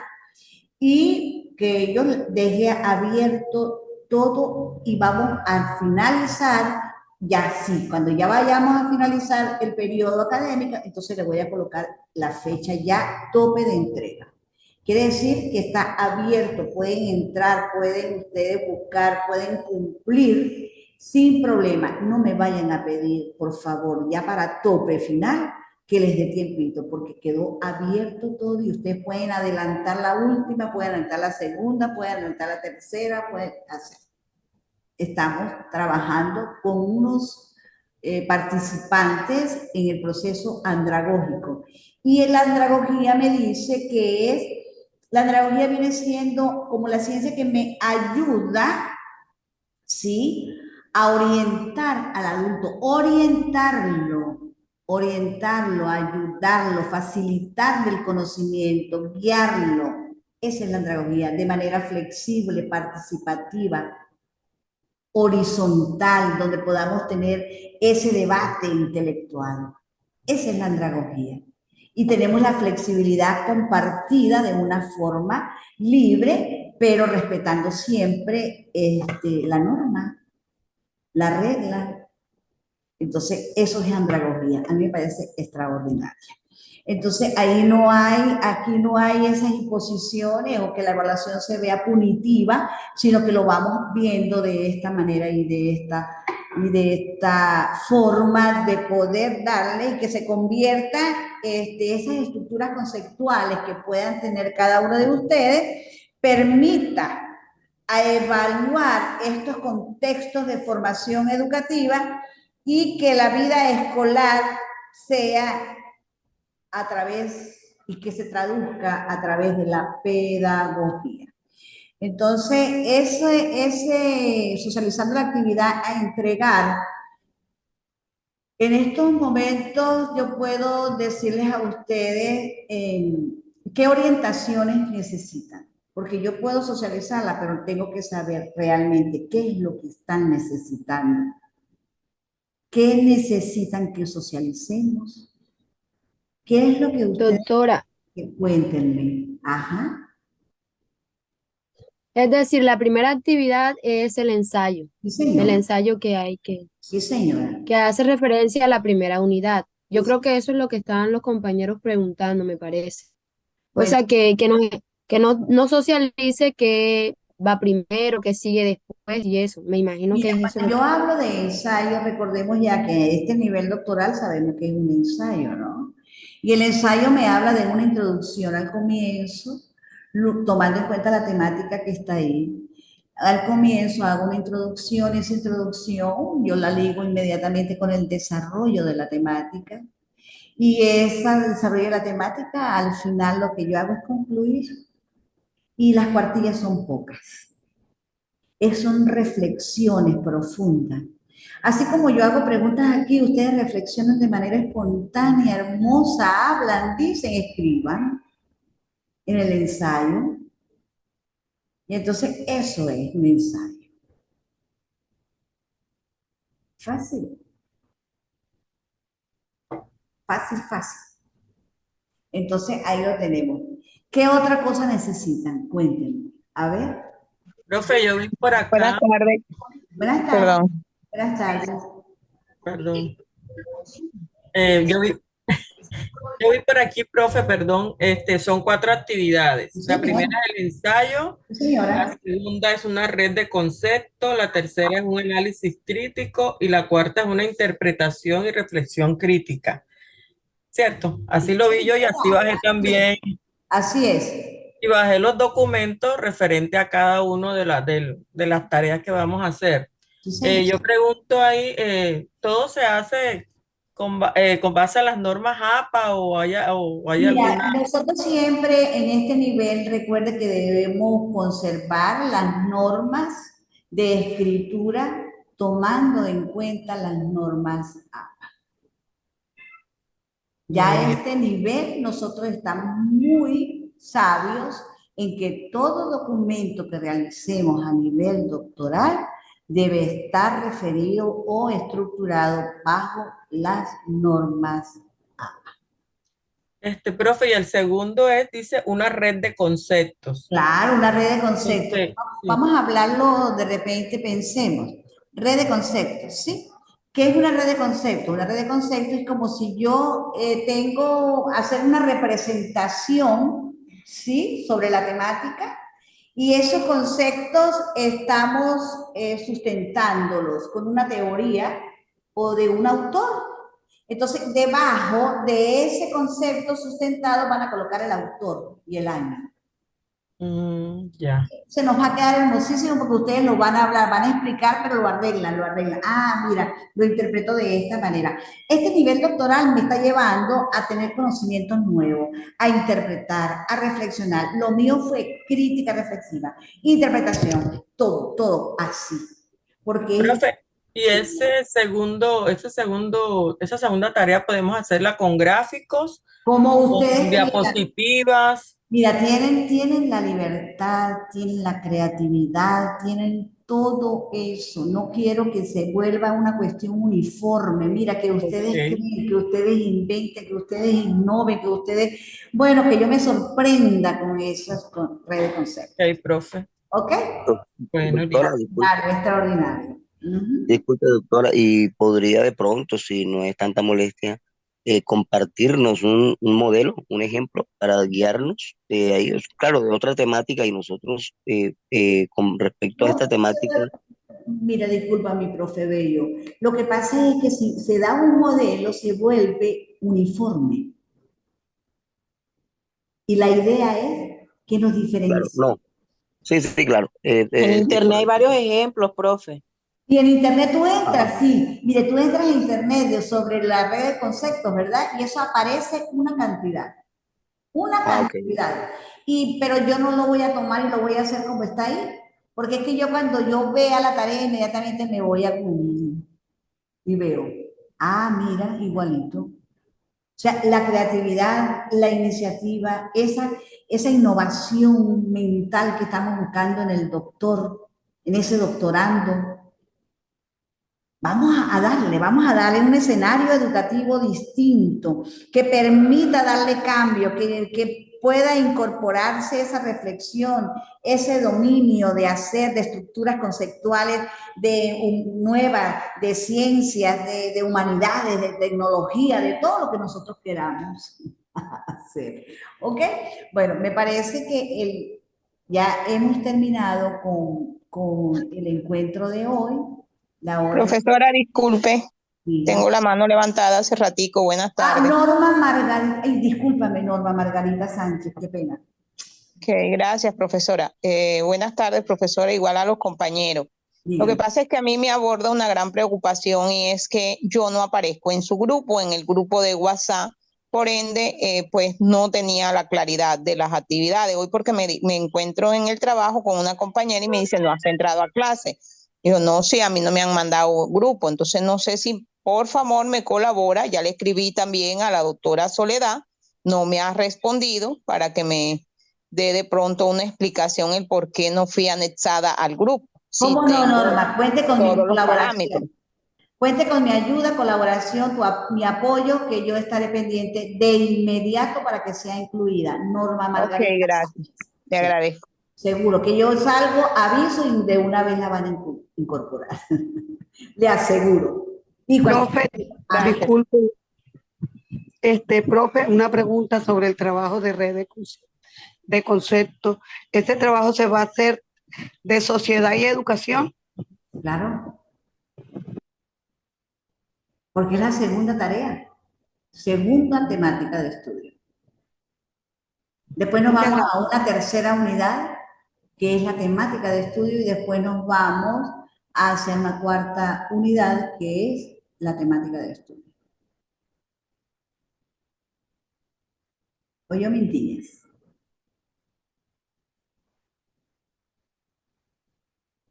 y que yo dejé abierto todo y vamos a finalizar ya sí, cuando ya vayamos a finalizar el periodo académico, entonces le voy a colocar la fecha ya tope de entrega. Quiere decir que está abierto, pueden entrar, pueden ustedes buscar, pueden cumplir sin problema. No me vayan a pedir, por favor, ya para tope final, que les dé tiempito, porque quedó abierto todo y ustedes pueden adelantar la última, pueden adelantar la segunda, pueden adelantar la tercera, pueden hacer. Estamos trabajando con unos participantes en el proceso andragógico. Y la andragogía me dice que es, la andragogía viene siendo como la ciencia que me ayuda, ¿sí?, a orientar al adulto, orientarlo, ayudarlo, facilitarle el conocimiento, guiarlo. Esa es la andragogía, de manera flexible, participativa, horizontal, donde podamos tener ese debate intelectual. Esa es la andragogía. Y tenemos la flexibilidad compartida de una forma libre, pero respetando siempre la norma, la regla. Entonces, eso es andragogía. A mí me parece extraordinaria. Entonces, aquí no hay esas imposiciones o que la evaluación se vea punitiva, sino que lo vamos viendo de esta manera y de esta forma de poder darle y que se convierta esas estructuras conceptuales que puedan tener cada uno de ustedes, permita a evaluar estos contextos de formación educativa y que la vida escolar sea a través y que se traduzca a través de la pedagogía. Entonces, ese socializando la actividad a entregar, en estos momentos yo puedo decirles a ustedes qué orientaciones necesitan, porque yo puedo socializarla, pero tengo que saber realmente qué es lo que están necesitando, qué necesitan que socialicemos. ¿Qué es lo que ustedes... Doctora. Cuéntenme. Ajá. Es decir, la primera actividad es el ensayo. Sí, señora. El ensayo que hay que... Sí, señora. Que hace referencia a la primera unidad. Yo creo que eso es lo que estaban los compañeros preguntando, me parece. O sea, que no socialice que va primero, que sigue después y eso. Me imagino que es eso. Cuando yo hablo de ensayo, recordemos ya que a este nivel doctoral sabemos que es un ensayo, ¿no? Y el ensayo me habla de una introducción al comienzo, tomando en cuenta la temática que está ahí. Al comienzo hago una introducción, esa introducción yo la ligo inmediatamente con el desarrollo de la temática. Y ese desarrollo de la temática, al final lo que yo hago es concluir. Y las cuartillas son pocas. Son reflexiones profundas. Así como yo hago preguntas aquí, ustedes reflexionan de manera espontánea, hermosa, hablan, dicen, escriban en el ensayo. Y entonces eso es un ensayo. Fácil. Fácil, fácil. Entonces ahí lo tenemos. ¿Qué otra cosa necesitan? Cuéntenme. A ver. Profe, yo vi por acá. Buenas tardes. Buenas tardes. Perdón. Buenas tardes. Perdón. Yo voy por aquí, profe, perdón. Son 4 actividades. Sí, La primera señora. es el ensayo, Sí, señora. la segunda es una red de conceptos, la tercera es un análisis crítico y la cuarta es una interpretación y reflexión crítica. ¿Cierto? Así lo vi yo y así bajé también. Así es. Y bajé los documentos referente a cada uno de las tareas que vamos a hacer. Sí, señor. Yo pregunto ahí, ¿todo se hace con base a las normas APA o hay Mira, alguna? nosotros siempre en este nivel, recuerde que debemos conservar las normas de escritura tomando en cuenta las normas APA. Ya a este nivel nosotros estamos muy sabios en que todo documento que realicemos a nivel doctoral debe estar referido o estructurado bajo las normas APA. Profe, y el segundo dice, una red de conceptos. Claro, una red de conceptos. Sí. Vamos a hablarlo de repente, pensemos. Red de conceptos, ¿sí? ¿Qué es una red de conceptos? Una red de conceptos es como si yo hacer una representación, ¿sí? Sobre la temática y esos conceptos estamos sustentándolos con una teoría o de un autor. Entonces, debajo de ese concepto sustentado van a colocar el autor y el año. Ya. Se nos va a quedar hermosísimo porque ustedes lo van a hablar, van a explicar, pero lo arreglan. Ah, mira, lo interpreto de esta manera. Este nivel doctoral me está llevando a tener conocimientos nuevos, a interpretar, a reflexionar. Lo mío fue crítica reflexiva, interpretación, todo así. Porque profe, y esa segunda tarea podemos hacerla con gráficos, como ustedes, con diapositivas. Mira, tienen la libertad, tienen la creatividad, tienen todo eso. No quiero que se vuelva una cuestión uniforme. Mira, que ustedes creen, que ustedes inventen, que ustedes innoven, que ustedes... Bueno, que yo me sorprenda con esas redes de conceptos. Ok, profe. ¿Ok? Bueno, doctora, extraordinario. Disculpe, doctora, y podría de pronto, si no es tanta molestia, compartirnos un modelo, un ejemplo para guiarnos de ellos, claro, de otra temática y nosotros con respecto a esta temática. Mira, disculpa mi profe Bello, lo que pasa es que si se da un modelo se vuelve uniforme y la idea es que nos diferencie. Claro, no. Sí, claro. En internet hay varios ejemplos, profe. Y en internet tú entras, sí. Mire, tú entras en internet sobre la red de conceptos, ¿verdad? Y eso aparece una cantidad. Una cantidad. Pero yo no lo voy a tomar y lo voy a hacer como está ahí. Porque es que yo cuando yo vea la tarea inmediatamente me voy a Google y veo, mira, igualito. O sea, la creatividad, la iniciativa, esa innovación mental que estamos buscando en el doctor, en ese doctorando, vamos a darle un escenario educativo distinto, que permita darle cambio, que pueda incorporarse esa reflexión, ese dominio de hacer, de estructuras conceptuales, nuevas, de ciencias, de humanidades, de tecnología, de todo lo que nosotros queramos hacer. ¿Ok? Bueno, me parece que ya hemos terminado con el encuentro de hoy. Profesora, disculpe, tengo la mano levantada hace ratico, buenas tardes. Norma Margarita, discúlpame, Norma Margarita Sánchez, qué pena. Ok, gracias, profesora. Buenas tardes, profesora, igual a los compañeros. Lo que pasa es que a mí me aborda una gran preocupación y es que yo no aparezco en su grupo, en el grupo de WhatsApp, por ende, pues no tenía la claridad de las actividades. Hoy porque me encuentro en el trabajo con una compañera y me dice, no has entrado a clase. Yo no sé, a mí no me han mandado grupo, entonces no sé si por favor me colabora, ya le escribí también a la doctora Soledad, no me ha respondido para que me dé de pronto una explicación el por qué no fui anexada al grupo. ¿Cómo no, Norma? Cuente con mi colaboración. Cuente con mi ayuda, colaboración, mi apoyo, que yo estaré pendiente de inmediato para que sea incluida. Norma Margarita. Ok, gracias. Te agradezco. Seguro que yo salgo, aviso y de una vez la van a incorporar. Le aseguro. Profe, disculpe. Profe, una pregunta sobre el trabajo de red de concepto. ¿Este trabajo se va a hacer de sociedad y educación? Claro, porque es la segunda tarea, segunda temática de estudio. Después nos vamos a una tercera unidad, que es la temática de estudio, y después nos vamos hacia una cuarta unidad, que es la temática de estudio. ¿Oyó Mintines?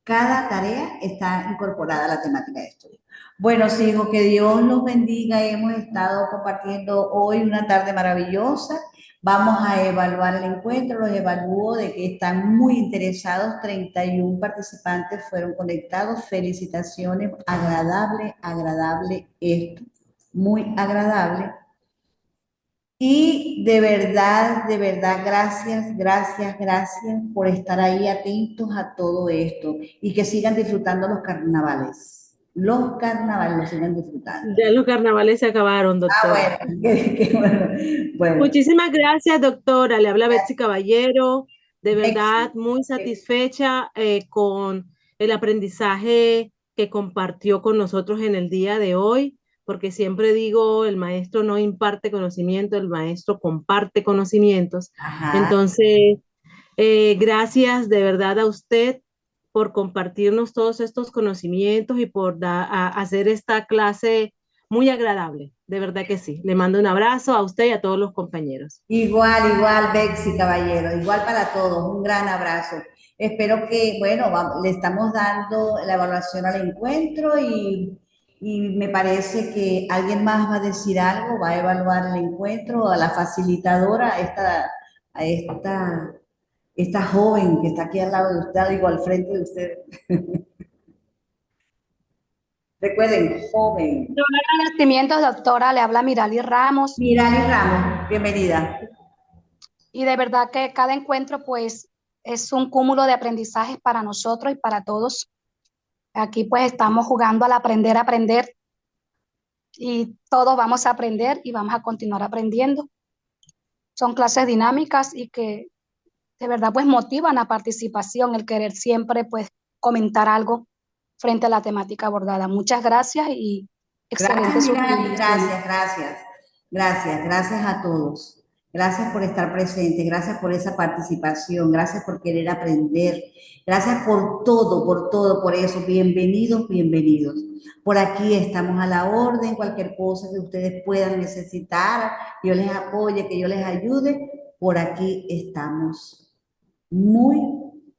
Cada tarea está incorporada a la temática de estudio. Bueno, sigo, que Dios los bendiga. Hemos estado compartiendo hoy una tarde maravillosa. Vamos a evaluar el encuentro. Los evalúo de que están muy interesados. 31 participantes fueron conectados. Felicitaciones. Agradable, agradable esto. Muy agradable. Y de verdad, gracias, gracias, gracias por estar ahí atentos a todo esto y que sigan disfrutando los carnavales. Los carnavales los sigan disfrutando. Ya los carnavales se acabaron, doctora. Bueno, qué bueno. Bueno. Muchísimas gracias, doctora. Le habla Betsy Caballero. De verdad, muy satisfecha con el aprendizaje que compartió con nosotros en el día de hoy, porque siempre digo, el maestro no imparte conocimiento, el maestro comparte conocimientos. Ajá. Entonces, gracias de verdad a usted por compartirnos todos estos conocimientos y por hacer esta clase muy agradable. De verdad que sí. Le mando un abrazo a usted y a todos los compañeros. Igual, Betsy Caballero, igual para todos, un gran abrazo. Espero que, bueno, le estamos dando la evaluación al encuentro y me parece que alguien más va a decir algo, va a evaluar el encuentro, a la facilitadora, a esta joven que está aquí al lado de usted, digo, al frente de usted. Recuerden, joven. Agradecimientos, doctora, le habla Mirali Ramos. Mirali Ramos, bienvenida. Y de verdad que cada encuentro, pues, es un cúmulo de aprendizajes para nosotros y para todos. Aquí, pues, estamos jugando al aprender a aprender. Y todos vamos a aprender y vamos a continuar aprendiendo. Son clases dinámicas y que de verdad pues motivan la participación, el querer siempre pues comentar algo frente a la temática abordada. Muchas gracias y excelente. Gracias a todos. Gracias por estar presentes, gracias por esa participación, gracias por querer aprender, gracias por todo, por eso. Bienvenidos, bienvenidos. Por aquí estamos a la orden, cualquier cosa que ustedes puedan necesitar, yo les apoye, que yo les ayude, por aquí estamos muy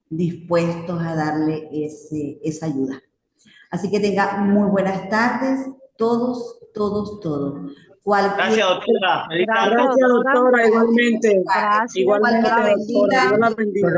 dispuestos a darle esa ayuda. Así que tengan muy buenas tardes, todos. Gracias, doctora. Gracias, doctora, igualmente. Igualmente, doctora.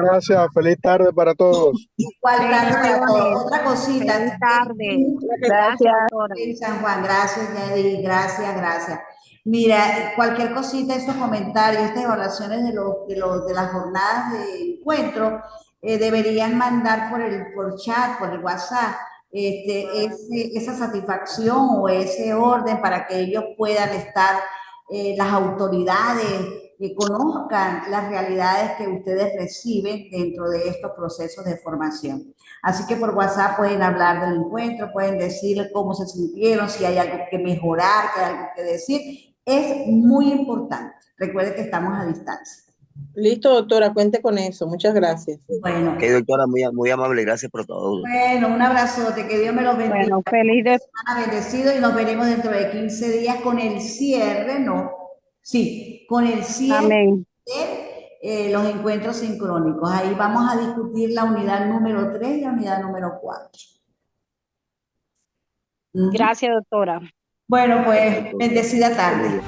Gracias, feliz tarde para todos. Otra cosita. Feliz tarde. Gracias, doctora. San Juan, gracias, Yadi, gracias. Mira, cualquier cosita, estos comentarios, estas evaluaciones de las jornadas de encuentro, deberían mandar por chat, por el WhatsApp, esa satisfacción o ese orden para que ellos puedan estar, las autoridades, que conozcan las realidades que ustedes reciben dentro de estos procesos de formación. Así que por WhatsApp pueden hablar del encuentro, pueden decir cómo se sintieron, si hay algo que mejorar, si hay algo que decir. Es muy importante. Recuerden que estamos a distancia. Listo, doctora, cuente con eso. Muchas gracias. Bueno. Ok, doctora, muy amable, gracias por todo. Bueno, un abrazote, que Dios me los bendiga. Bueno, feliz de... Bendecido, y nos veremos dentro de 15 días con el cierre, ¿no? Sí, con el cierre. Amén. De los encuentros sincrónicos. Ahí vamos a discutir la unidad número 3 y la unidad número 4. Gracias, doctora. Bueno, pues, bendecida tarde.